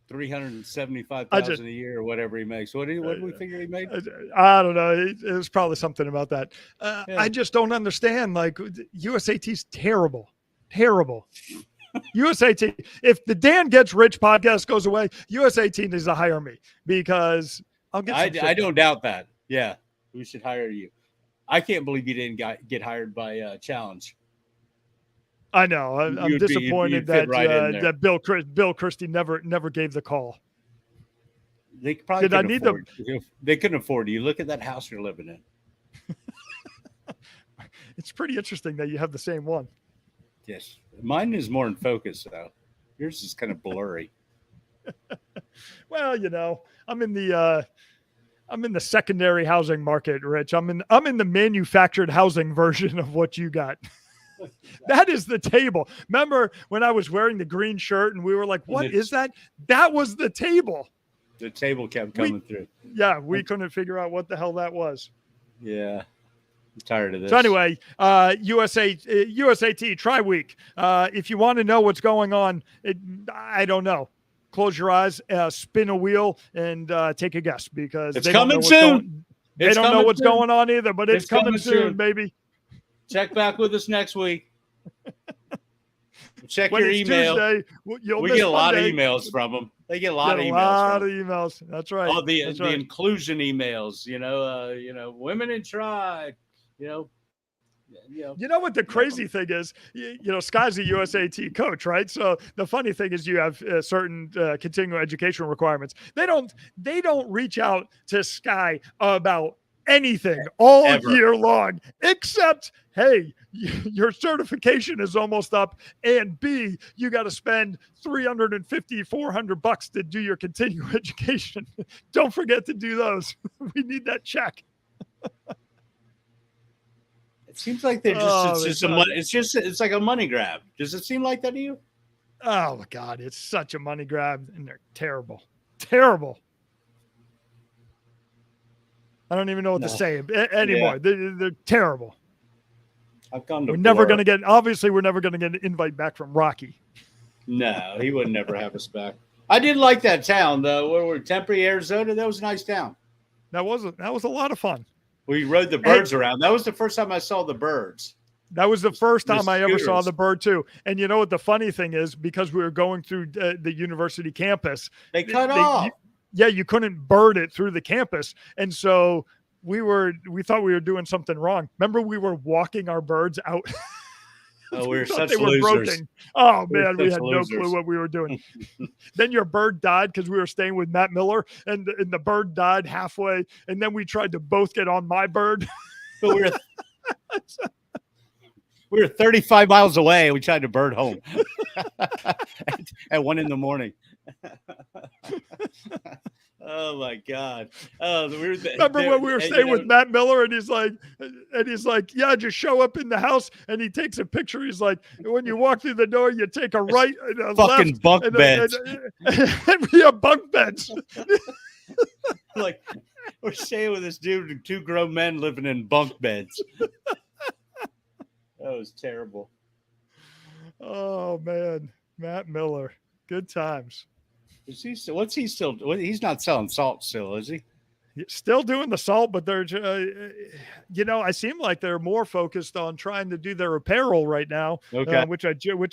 375,000 a year or whatever he makes. What did we figure he made? I don't know. It was probably something about that. I just don't understand. Like, USAT's terrible. USAT. If the Dan Gets Rich podcast goes away, USAT needs to hire me, because I'll get. I don't doubt that. Yeah, we should hire you. I can't believe you didn't get hired by Challenge. I know. I'm disappointed that Bill Christie never gave the call. They probably they couldn't afford you. Look at that house you're living in. It's pretty interesting that you have the same one. Yes, mine is more in focus though. Yours is kind of blurry. Well, I'm in the secondary housing market, Rich. I'm in the manufactured housing version of what you got. That is the table. Remember when I was wearing the green shirt and we were like, what is that? That was the table. The table kept coming through. Yeah, we couldn't figure out what the hell that was. Yeah. I'm tired of this. So anyway, USAT Tri Week. If you want to know what's going on, I don't know. Close your eyes, spin a wheel, and take a guess, because it's coming soon. They don't know what's going on either, but it's coming soon, baby. Check back with us next week. Check your email. Tuesday, we get a lot of emails from them. They get a lot of emails. That's right. Oh, the inclusion emails. Women in Tri. You know what the crazy thing is? Sky's a USAT coach, right? So the funny thing is, you have certain continuing education requirements. They don't reach out to Sky about anything all year long, except, hey, your certification is almost up, and B, you got to spend $350, $400 to do your continuing education. Don't forget to do those. We need that check. It seems like they're it's like a money grab. Does it seem like that to you? Oh my God, it's such a money grab, and they're terrible. I don't even know what to say anymore. Yeah. They're terrible. I've gone to. We're never going to get an invite back from Rocky. No, he would never have us back. I did like that town though. Where we're Tempe, Arizona. That was a nice town. That was a lot of fun. We rode the birds around. That was the first time I saw the birds. That was the first time I ever saw the bird too. And you know what the funny thing is? Because we were going through the university campus, they cut off. You couldn't bird it through the campus. And so we thought we were doing something wrong. Remember, we were walking our birds out. Oh, we were thought such they were losers. broken. Oh We were man, we such had no clue losers. what we were doing. Then your bird died because we were staying with Matt Miller, and the bird died halfway. And then we tried to both get on my bird. But we were 35 miles away. We tried to bird home at 1 a.m. Oh my God! Remember when we were staying with Matt Miller, and he's like, yeah, just show up in the house, and he takes a picture. He's like, when you walk through the door, you take a right and a fucking left, bunk beds. And we have bunk beds. Like, we're staying with this dude and 2 grown men living in bunk beds. That was terrible. Oh man, Matt Miller, good times. Is he still? What's he still? He's not selling salt still, is he? Still doing the salt, but they're, I seem like they're more focused on trying to do their apparel right now. Okay. Which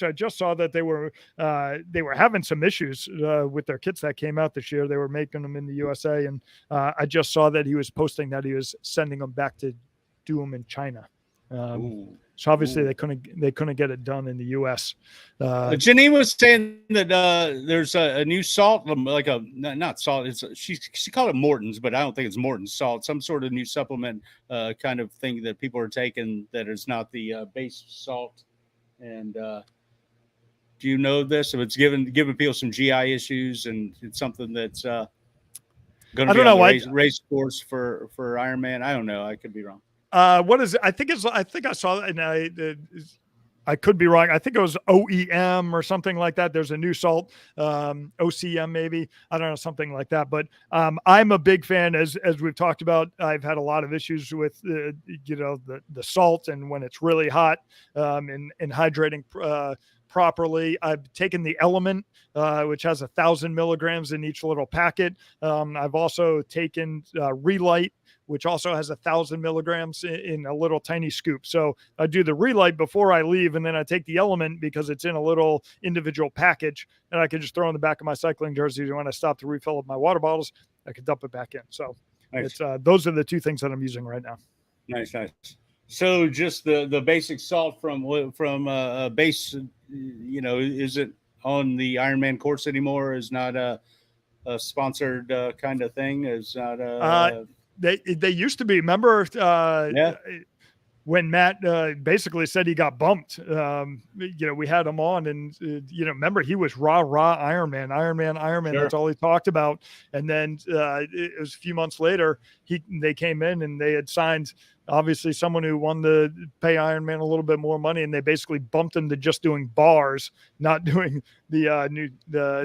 I just saw that they were having some issues with their kits that came out this year. They were making them in the USA, and I just saw that he was posting that he was sending them back to do them in China. So obviously they couldn't get it done in the U.S. Janine was saying that there's a new salt, like not salt. She called it Morton's, but I don't think it's Morton's salt. Some sort of new supplement kind of thing that people are taking that is not the base salt. And do you know this? If it's giving people some GI issues, and it's something that's going to be on the race course for Ironman. I don't know. I could be wrong. What is it? I think I saw it, and I could be wrong. I think it was OEM or something like that. There's a new salt, OCM maybe. I don't know, something like that. But I'm a big fan, as we've talked about. I've had a lot of issues with the salt, and when it's really hot, and hydrating properly. I've taken the Element, which has 1,000 milligrams in each little packet. I've also taken Relight, which also has 1,000 milligrams in a little tiny scoop. So I do the Relight before I leave, and then I take the Element because it's in a little individual package, and I can just throw in the back of my cycling jersey. When I stop to refill up my water bottles, I can dump it back in. So nice. It's those are the 2 things that I'm using right now. Nice. So just the basic salt from base, is it on the Ironman course anymore? Is not a sponsored kind of thing. Is not They used to be. Remember when Matt basically said he got bumped? We had him on, and remember, he was raw Ironman. Sure. That's all he talked about. And then it was a few months later, they came in and they had signed obviously someone who wanted to pay Ironman a little bit more money, and they basically bumped him to just doing bars, not doing the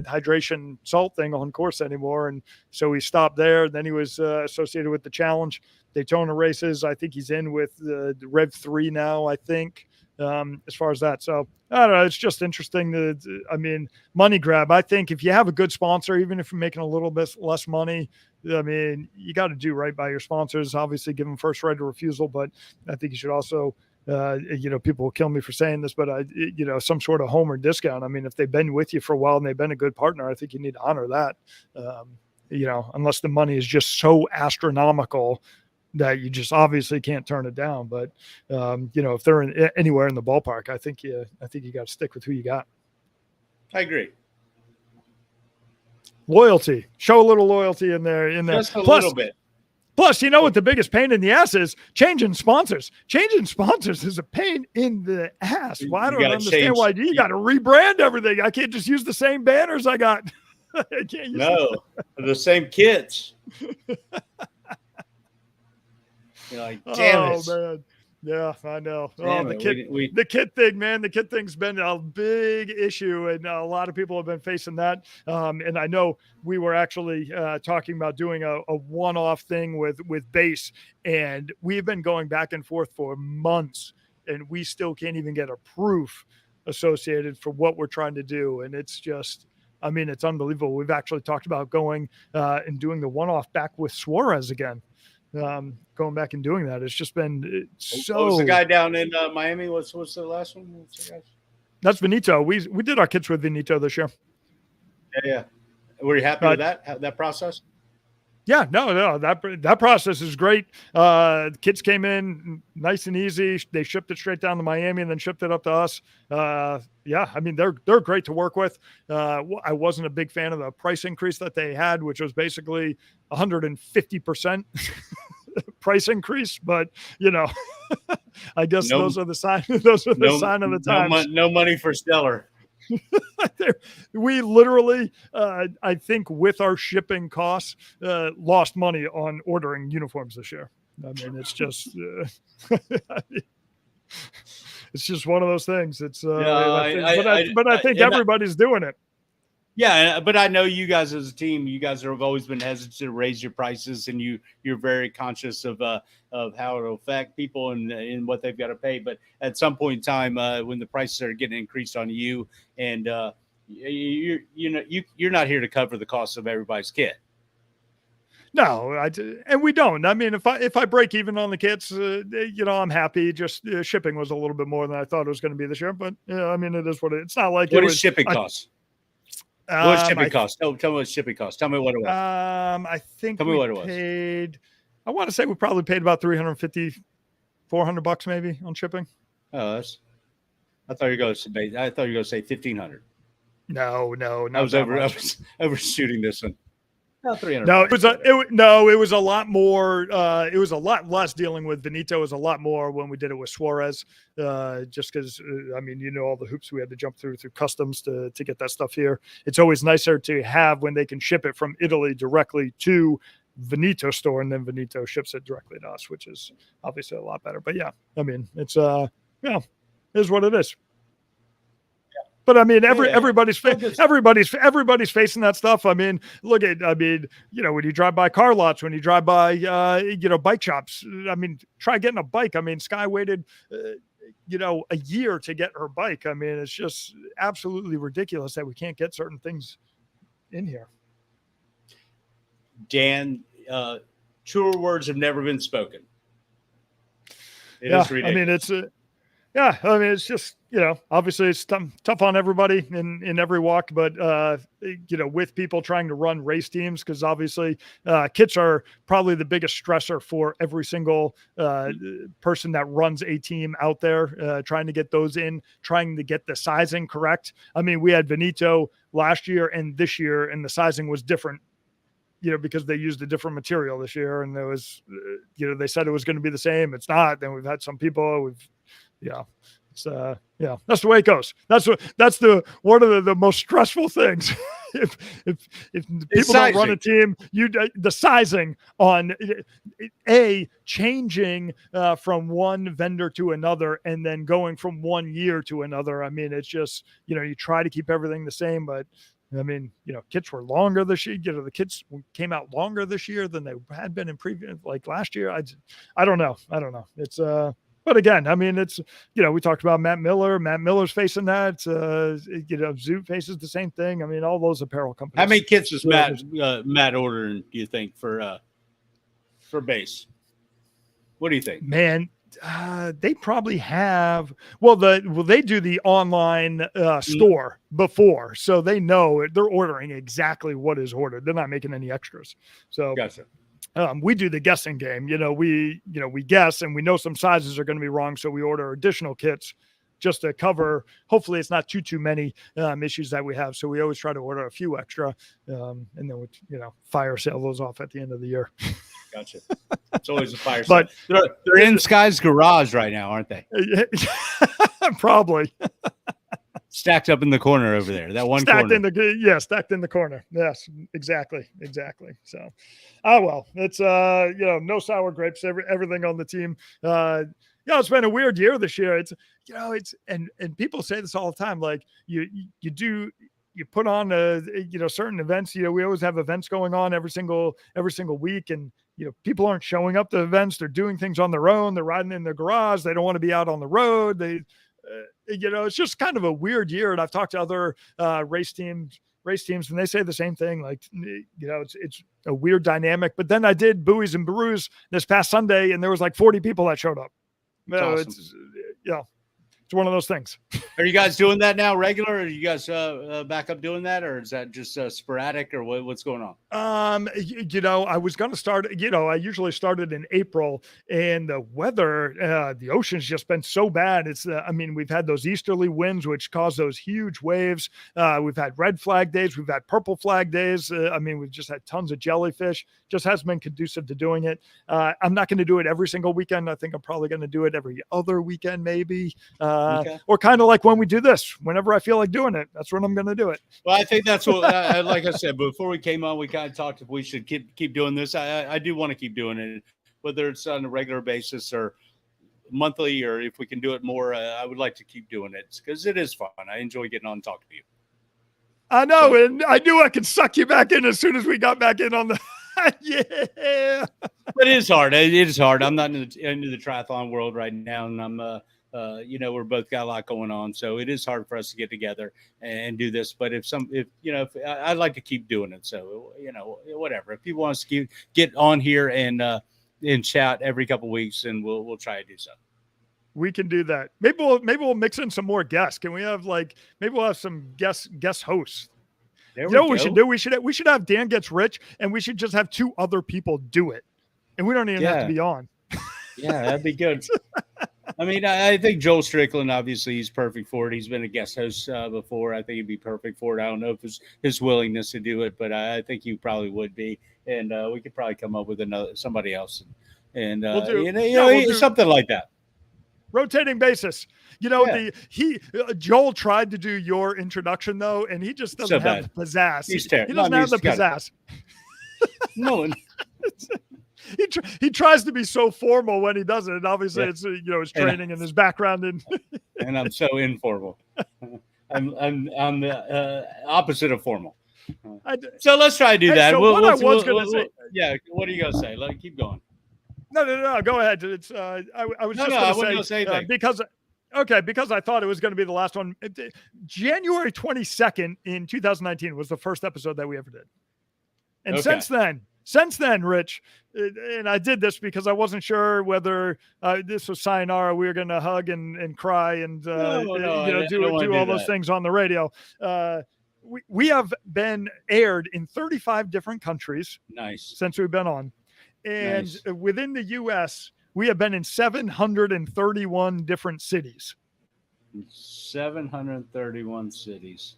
hydration salt thing on course anymore. And so he stopped there. Then he was associated with the Challenge Daytona races. I think he's in with the Rev 3 now, I think, as far as that. So I don't know. It's just interesting. Money grab. I think if you have a good sponsor, even if you're making a little bit less money, you got to do right by your sponsors. Obviously, give them first right of refusal, but I think you should also, people will kill me for saying this, but some sort of home or discount. If they've been with you for a while and they've been a good partner, I think you need to honor that. Unless the money is just so astronomical that you just obviously can't turn it down. But if they're anywhere in the ballpark, I think you got to stick with who you got. I agree. Loyalty. Show a little loyalty in there. Just a little bit. Plus, what the biggest pain in the ass is? Changing sponsors. Changing sponsors is a pain in the ass. Well, I don't understand why you got to rebrand everything. I can't just use the same banners I got. I can't use the same kits. You're like, damn it. Man. Yeah, I know. The kit thing, man. The kit thing's been a big issue, and a lot of people have been facing that. And I know we were actually talking about doing a one-off thing with base, and we've been going back and forth for months, and we still can't even get a proof associated for what we're trying to do. And it's just, it's unbelievable. We've actually talked about going and doing the one-off back with Suarez again. Going back and doing that. It's just been so. What was the guy down in Miami? What's the last one? That's Benito. We did our kits with Benito this year. Yeah. Were you happy with that process? Yeah, no, that process is great. The kids came in nice and easy. They shipped it straight down to Miami and then shipped it up to us. Yeah, I mean they're great to work with. I wasn't a big fan of the price increase that they had, which was basically 150% price increase. But I guess those are the sign. Those are the sign of the times. No money for Stellar. We literally, I think, with our shipping costs, lost money on ordering uniforms this year. I mean, it's just, it's just one of those things. It's, but I think everybody's doing it. Yeah, but I know you guys as a team, you guys have always been hesitant to raise your prices, and you're very conscious of how it'll affect people and what they've got to pay. But at some point in time, when the prices are getting increased on you, and you're not here to cover the cost of everybody's kit. No, and we don't. I mean, if I break even on the kits, I'm happy. Just shipping was a little bit more than I thought it was going to be this year, but I mean, it is what it's not like. What is shipping costs? What's shipping cost? Tell me what shipping cost. Tell me what it was. I think tell me what it was. I want to say we probably paid about $350, $400 maybe on shipping. Oh, I thought you were going to say $1,500. No. I was overshooting this one. About $300. No, it was a lot more. It was a lot less dealing with Benito. It was a lot more when we did it with Suarez. Just because I mean, all the hoops we had to jump through customs to get that stuff here. It's always nicer to have when they can ship it from Italy directly to Benito store, and then Benito ships it directly to us, which is obviously a lot better. But yeah, I mean, it's it is what it is. But I mean, everybody's facing that stuff. I mean, when you drive by car lots, when you drive by, bike shops, I mean, try getting a bike. I mean, Sky waited, a year to get her bike. I mean, it's just absolutely ridiculous that we can't get certain things in here. Dan, truer words have never been spoken. It is ridiculous. I mean, it's just, obviously it's tough on everybody in every walk, but, with people trying to run race teams, because obviously kits are probably the biggest stressor for every single person that runs a team out there, trying to get those in, trying to get the sizing correct. I mean, we had Benito last year and this year, and the sizing was different, because they used a different material this year, and there was, they said it was going to be the same. It's not. Then we've had some people it's that's the way it goes. That's one of the most stressful things. if people don't run a team, the sizing on changing from one vendor to another, and then going from one year to another. I mean, it's just, you try to keep everything the same, but I mean, kits were longer this year. The kits came out longer this year than they had been in previous, like last year. I don't know. It's but again, I mean, it's, we talked about Matt Miller. Matt Miller's facing that. Zoot faces the same thing. I mean, all those apparel companies. How many kits is Matt ordering, do you think, for base? What do you think? Man, they probably have. They do the online store before, so they know they're ordering exactly what is ordered. They're not making any extras. So gotcha. We do the guessing game. We guess, and we know some sizes are going to be wrong, so we order additional kits just to cover. Hopefully, it's not too many issues that we have. So we always try to order a few extra, and then we fire sale those off at the end of the year. Gotcha. It's always a fire sale. But they're in Sky's garage right now, aren't they? Probably. Stacked up in the corner over there. That one stacked corner. Stacked in the corner. Yes, exactly. So, it's no sour grapes. Everything on the team. It's been a weird year this year. It's and people say this all the time. Like you put on certain events. We always have events going on every single week, and people aren't showing up to events. They're doing things on their own. They're riding in their garage. They don't want to be out on the road. It's just kind of a weird year. And I've talked to other race teams, and they say the same thing. Like, it's a weird dynamic. But then I did Buoys and Brews this past Sunday, and there was like 40 people that showed up. Awesome. It's one of those things. Are you guys doing that now regular? Are you guys back up doing that, or is that just sporadic, or what's going on? I was going to start, I usually started in April, and the weather, the ocean's just been so bad. It's, we've had those easterly winds, which cause those huge waves. We've had red flag days. We've had purple flag days. We've just had tons of jellyfish. Just hasn't been conducive to doing it. I'm not going to do it every single weekend. I think I'm probably going to do it every other weekend, maybe. Or kind of like when we do this, whenever I feel like doing it, that's when I'm going to do it. Well, I think that's what, like I said, before we came on, we kind of talked if we should keep doing this. I do want to keep doing it, whether it's on a regular basis or monthly, or if we can do it more. I would like to keep doing it because it is fun. I enjoy getting on and talking to you. I know, and I knew I could suck you back in as soon as we got back in on the. Yeah, but it is hard. It is hard. I'm not into the triathlon world right now, and I'm we're both got a lot going on, so it is hard for us to get together and do this. But if I'd like to keep doing it, so whatever. If people want us to get on here and chat every couple of weeks, and we'll try to do so. We can do that. Maybe we'll mix in some more guests. Can we have maybe we'll have some guest hosts? What we should do? We should have Dan Gets Rich, and we should just have 2 other people do it, and we don't even have to be on. Yeah, that'd be good. I think Joel Strickland, obviously, he's perfect for it. He's been a guest host before. I think he'd be perfect for it. I don't know if it's his willingness to do it, but I think he probably would be. And we could probably come up with somebody else, and we'll do something like that. Rotating basis. Joel tried to do your introduction though, and he just doesn't have the pizzazz. He doesn't have the pizzazz. No. He tries to be so formal when he does it, and obviously it's his training and his background, and I'm so informal. I'm the opposite of formal. So let's try to do that. So what I was going to say, what are you going to say? Keep going. No. Go ahead. It's I was just going to say because I thought it was going to be the last one. January 22nd in 2019 was the first episode that we ever did, and since then, Rich, and I did this because I wasn't sure whether this was sayonara. We were going to hug and cry and do all those things on the radio. We have been aired in 35 different countries. Nice. Since we've been on. And within the U.S., we have been in 731 different cities. 731 cities.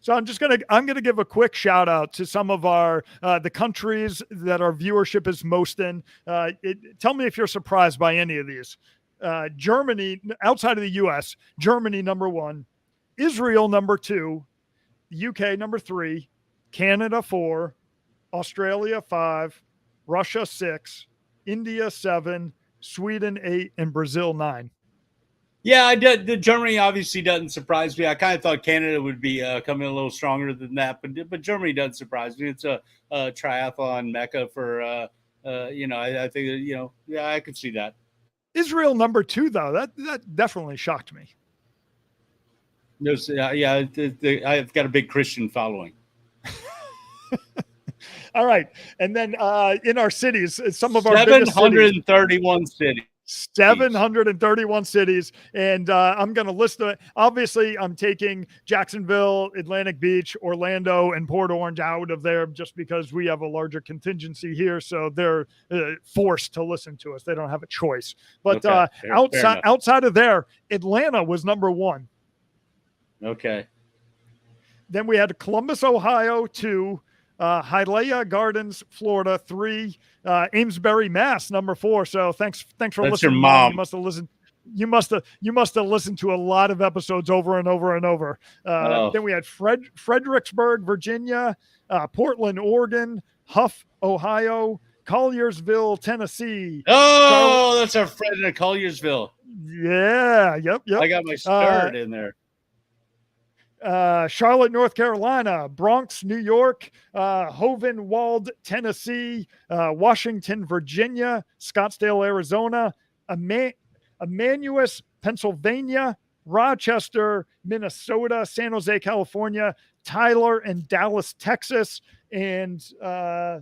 So I'm going to give a quick shout out to some of our the countries that our viewership is most in. Tell me if you're surprised by any of these. Germany, outside of the U.S., Germany number 1, Israel number 2, UK number 3, Canada 4, Australia 5, Russia 6, India 7, Sweden 8, and Brazil 9. Yeah, I did. The Germany obviously doesn't surprise me. I kind of thought Canada would be coming a little stronger than that, but Germany doesn't surprise me. It's a triathlon mecca for I think I could see that. Israel number 2 though, that definitely shocked me. I've got a big Christian following. All right. And then in our cities, some of our 731 cities. 731 cities. And I'm going to list it. Obviously, I'm taking Jacksonville, Atlantic Beach, Orlando, and Port Orange out of there just because we have a larger contingency here. So they're forced to listen to us. They don't have a choice. But outside of there, Atlanta was number 1. Okay. Then we had Columbus, Ohio, 2. Hialeah Gardens, Florida, 3. Amesbury, Mass, number 4. So thanks for That's listening. Your mom. You must have listened. You must have listened to a lot of episodes over and over and over. Then we had Fredericksburg, Virginia, Portland, Oregon, Huff, Ohio, Colliersville, Tennessee. Oh, that's our friend in Colliersville. Yeah. Yep. I got my start in there. Charlotte, North Carolina, Bronx, New York, Hovenwald, Tennessee, Washington, Virginia, Scottsdale, Arizona, Emmaus, Pennsylvania, Rochester, Minnesota, San Jose, California, Tyler and Dallas, Texas, and I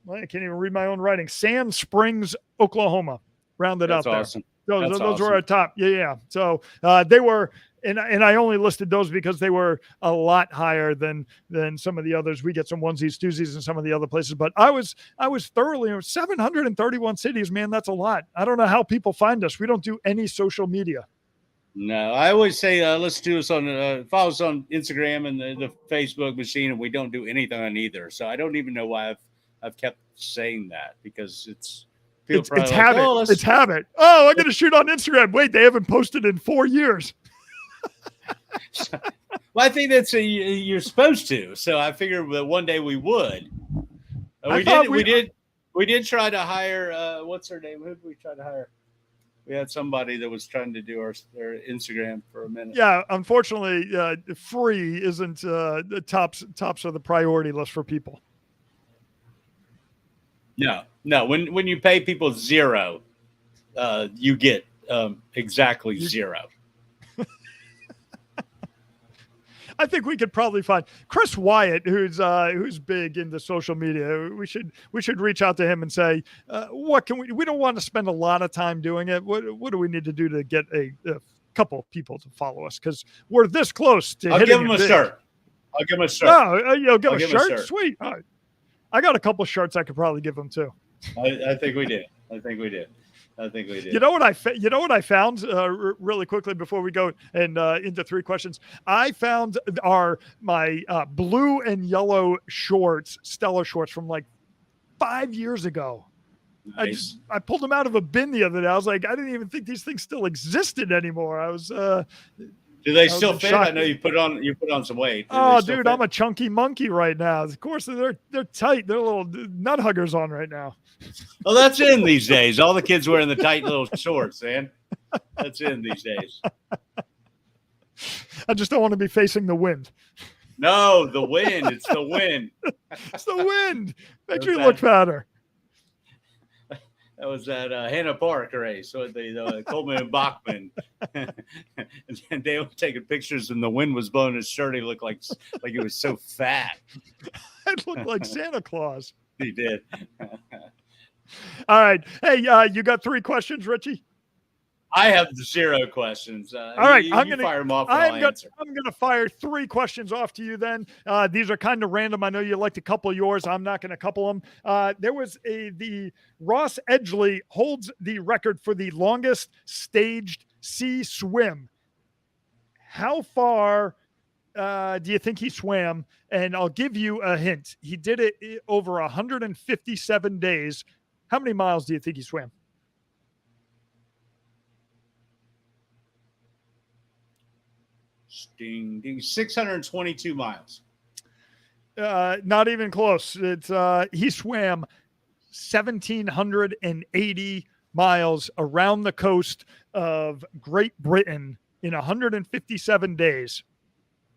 can't even read my own writing. Sand Springs, Oklahoma. Rounded out there. Awesome. Those awesome. were our top. Yeah. So they were, and I only listed those because they were a lot higher than some of the others. We get some onesies, twosies in some of the other places, but I was thoroughly 731 cities, man. That's a lot. I don't know how people find us. We don't do any social media. No, I always say let's do us on follow us on Instagram and the Facebook machine, and we don't do anything on either. So I don't even know why I've kept saying that, because it's habit. Oh, it's habit. Oh, I'm going to shoot on Instagram. Wait, they haven't posted in 4 years. Well, I think that's you're supposed to. So I figured that one day we would. We did try to hire. What's her name? Who did we try to hire? We had somebody that was trying to do their Instagram for a minute. Yeah, unfortunately, free isn't the tops of the priority list for people. No. When you pay people $0, you get exactly $0. I think we could probably find Chris Wyatt, who's big into social media. We should reach out to him and say, what can we don't want to spend a lot of time doing it. What do we need to do to get a couple of people to follow us? Because we're this close to I'll give him a shirt. I'll give him a shirt. Oh, you'll give him a shirt? Sweet. All right. I got a couple of shirts I could probably give him too. I think we did. You know what I found really quickly before we go and into 3 questions. I found my blue and yellow shorts, Stellar shorts from like 5 years ago. Nice. I pulled them out of a bin the other day. I was like, I didn't even think these things still existed anymore. I was. Do they still fit? I know you put on some weight. Oh, dude, I'm a chunky monkey right now. Of course, they're tight. They're little nut huggers on right now. Well, that's in these days. All the kids wearing the tight little shorts, man. That's in these days. I just don't want to be facing the wind. No, the wind. It's the wind. It's the wind. Makes me look better. That was that Hannah Park race with the Coleman and Bachman. And they were taking pictures, and the wind was blowing his shirt. He looked like he was so fat. It looked like Santa Claus. He did. All right. Hey, you got 3 questions, Richie? I have 0 questions. All right, I'm going to fire them off. I'm going to fire 3 questions off to you then. These are kind of random. I know you like to couple yours. I'm not going to couple them. There was the Ross Edgley holds the record for the longest staged sea swim. How far do you think he swam? And I'll give you a hint. He did it over 157 days. How many miles do you think he swam? Ding, ding. 622 miles. Not even close. It's he swam 1,780 miles around the coast of Great Britain in 157 days.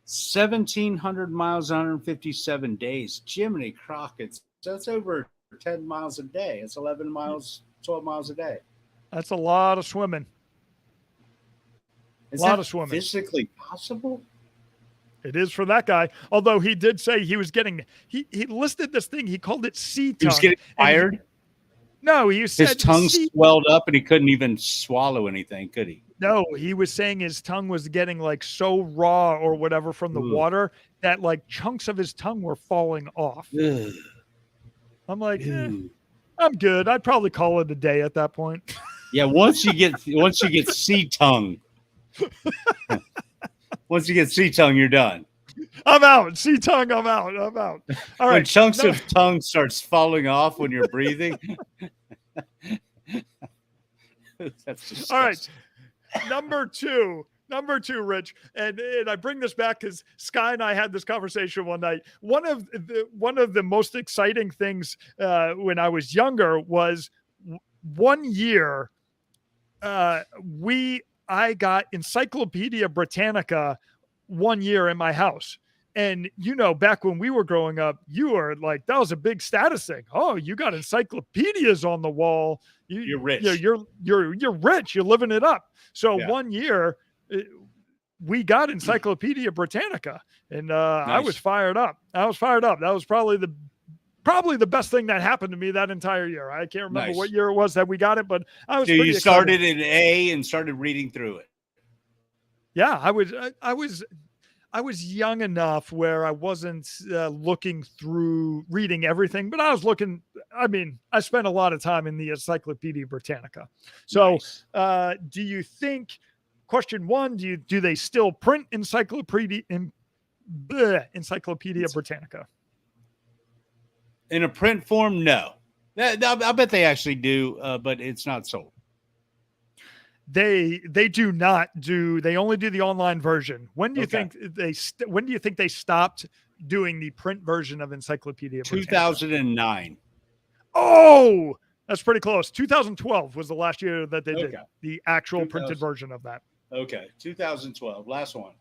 1,700 miles, 157 days. Jiminy Crockett. That's over 10 miles a day. It's 11 miles, 12 miles a day. That's a lot of swimming. Is that physically possible? It is for that guy. Although he did say he was getting, he listed this thing. He called it sea tongue. He was getting tired? No, he said his tongue swelled up and he couldn't even swallow anything, could he? No, he was saying his tongue was getting like so raw or whatever from the water that like chunks of his tongue were falling off. Ugh. I'm like, I'm good. I'd probably call it a day at that point. Yeah, once you get sea tongue. Once you get sea tongue, you're done. I'm out. Sea tongue, I'm out. All right. When chunks of tongue starts falling off when you're breathing. That's disgusting. All right. Number two, Rich, and I bring this back because Sky and I had this conversation one night. One of the most exciting things when I was younger was 1 year I got Encyclopedia Britannica 1 year in my house. And, you know, back when we were growing up, you were like, that was a big status thing. Oh, you got encyclopedias on the wall. You're rich. You're rich. You're living it up. So 1 year we got Encyclopedia Britannica and nice. I was fired up. That was probably the probably the best thing that happened to me that entire year. I can't remember what year it was that we got it, but I was so pretty you excited. started in A and started reading through it. Yeah, I was young enough where I wasn't looking through reading everything, but I was looking. I mean, I spent a lot of time in the Encyclopedia Britannica. So, Nice. do you think? Question one: do they still print Encyclopedia Britannica? In a print form, no. I bet they actually do, but it's not sold. They do not do. They only do the online version. When do you think when do you think they stopped doing the print version of Encyclopedia Britannica? 2009. Oh, that's pretty close. 2012 was the last year that they did the actual printed version of that. Okay, 2012, last one.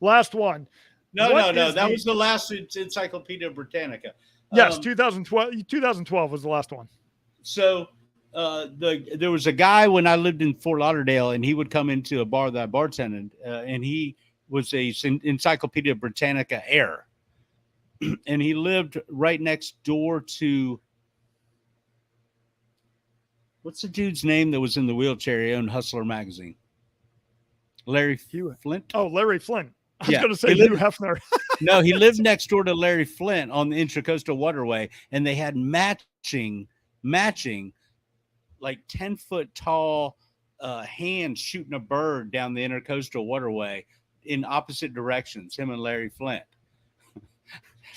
Last one. No. That was the last Encyclopedia Britannica. Yes, 2012. 2012 was the last one. So there was a guy when I lived in Fort Lauderdale, and he would come into a bar that I bartended, and he was a Encyclopedia Britannica heir, and he lived right next door to what's the dude's name that was in the wheelchair? He owned Hustler magazine. Larry Flint. Oh, Larry Flint. I was going to say Hugh Hefner. No, he lived next door to Larry Flint on the Intracoastal Waterway, and they had matching, like 10-foot tall hands shooting a bird down the Intercoastal Waterway in opposite directions. Him and Larry Flint,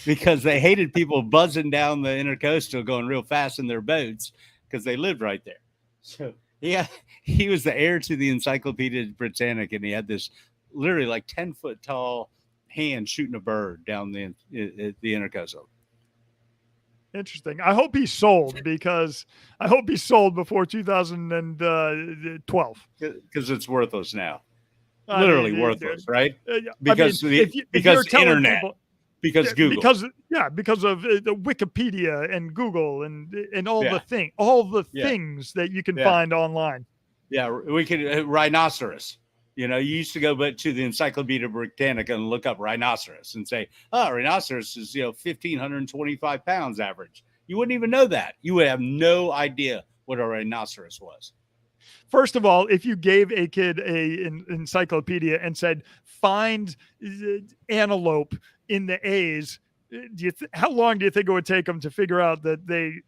because they hated people buzzing down the Intercoastal going real fast in their boats because they lived right there. So yeah, he was the heir to the Encyclopedia Britannica, and he had this literally like 10-foot tall hand shooting a bird down the Intercoastal. Interesting. I hope he sold before 2012 because it's worthless now. Literally worthless, right? Because internet, people, because Google, because of the Wikipedia and Google and all the things that you can find online. Yeah, we could rhinoceros. You know, you used to go to the Encyclopedia Britannica and look up rhinoceros and say, oh, rhinoceros is, 1,525 pounds average. You wouldn't even know that. You would have no idea what a rhinoceros was. First of all, if you gave a kid an encyclopedia and said, find antelope in the A's, how long do you think it would take them to figure out that they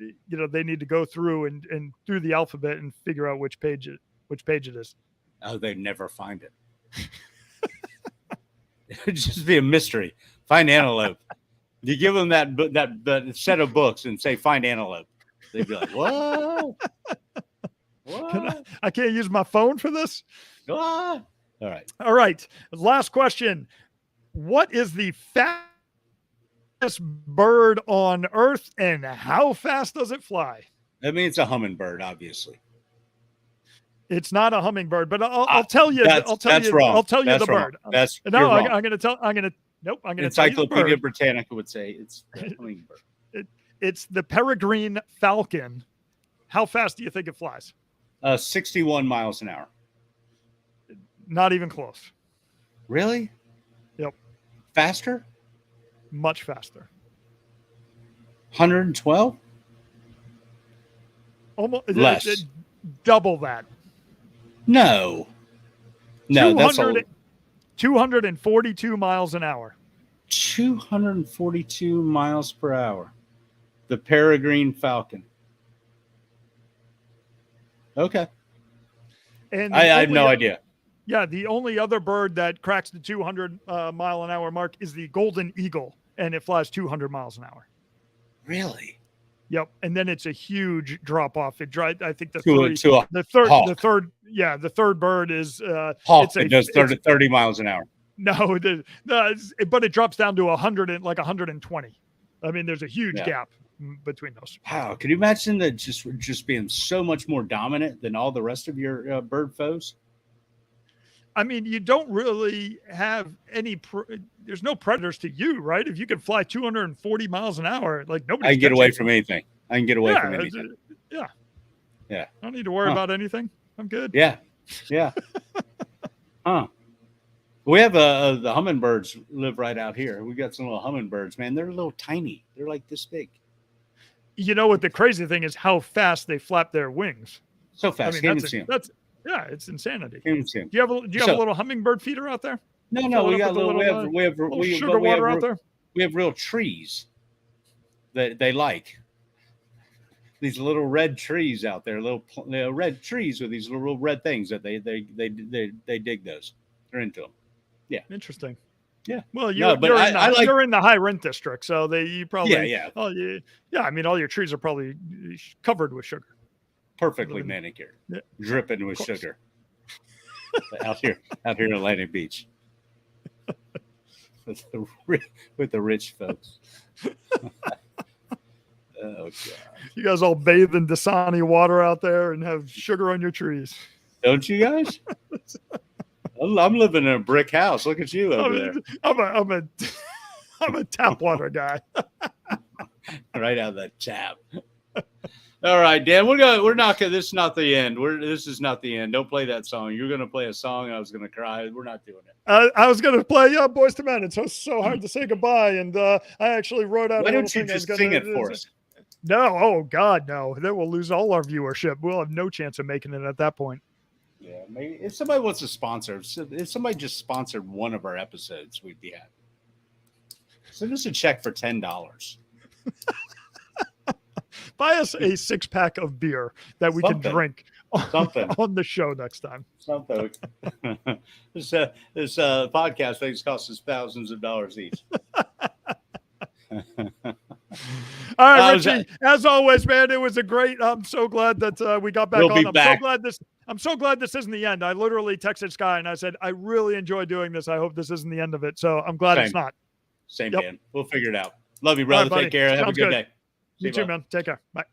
need to go through and through the alphabet and figure out which page it is? Oh, they'd never find it. It would just be a mystery. Find antelope. You give them that set of books and say, find antelope. They'd be like, what? What? I can't use my phone for this? What? All right. Last question. What is the fastest bird on Earth, and how fast does it fly? I mean, it's a hummingbird, obviously. It's not a hummingbird, but I'll tell you. That's wrong. I'll tell you that's the wrong. bird. I'm going to tell. Nope. I'm going to. Encyclopedia Britannica would say it's the hummingbird. It's the peregrine falcon. How fast do you think it flies? 61 miles an hour. Not even close. Really? Yep. Faster? Much faster. 112? Almost less. Double that. No, that's 242 miles an hour. 242 miles per hour. The peregrine falcon. Okay. And I have no idea. Yeah, the only other bird that cracks the 200 mile an hour mark is the golden eagle, and it flies 200 miles an hour. Really? Yep, and then it's a huge drop off. I think the third bird is hawk. It does 30 miles an hour. No, but it drops down to 120. I mean, there's a huge gap between those. Wow, could you imagine that just being so much more dominant than all the rest of your bird foes? I mean, you don't really have any. There's no predators to you, right? If you can fly 240 miles an hour, like nobody. I can get away from anything. I can get away from anything. Yeah. I don't need to worry about anything. I'm good. Yeah. We have the hummingbirds live right out here. We got some little hummingbirds, man. They're a little tiny. They're like this big. You know what the crazy thing is? How fast they flap their wings. So I fast. mean, yeah, it's insanity. Do you have a little hummingbird feeder out there? No, we got little sugar water out there. We have real trees that they like. These little red trees out there, little red trees with these little red things that they dig those. They're into them. Yeah, interesting. Yeah. Well, you're in the high rent district, so you probably yeah. I mean, all your trees are probably covered with sugar, perfectly manicured, dripping with sugar. out here in Atlantic Beach, with the rich folks. Oh God! You guys all bathe in Dasani water out there and have sugar on your trees, don't you guys? I'm living in a brick house. Look at you over there. I'm a tap water guy. Right out of the tap. All right, Dan. We're not gonna. This is not the end. This is not the end. Don't play that song. You're gonna play a song. I was gonna cry. We're not doing it. I was gonna play Boys to Men. It's so hard to say goodbye, and I actually wrote out. Why don't you just sing it for us? No, oh God, no. Then we'll lose all our viewership. We'll have no chance of making it at that point. Yeah, maybe if somebody wants to sponsor, if somebody just sponsored one of our episodes, we'd be happy. Send us a check for $10. Buy us a 6-pack of beer that we can drink on the show next time. Something. This podcast things cost us thousands of dollars each. All right, Richie. As always, man, it was a great. I'm so glad that we got back on. I'm so glad this isn't the end. I literally texted Sky and I said, I really enjoy doing this. I hope this isn't the end of it. So I'm glad it's not. Same, Dan. We'll figure it out. Love you, brother. Take care. Have a good day. You too, man. Take care. Bye.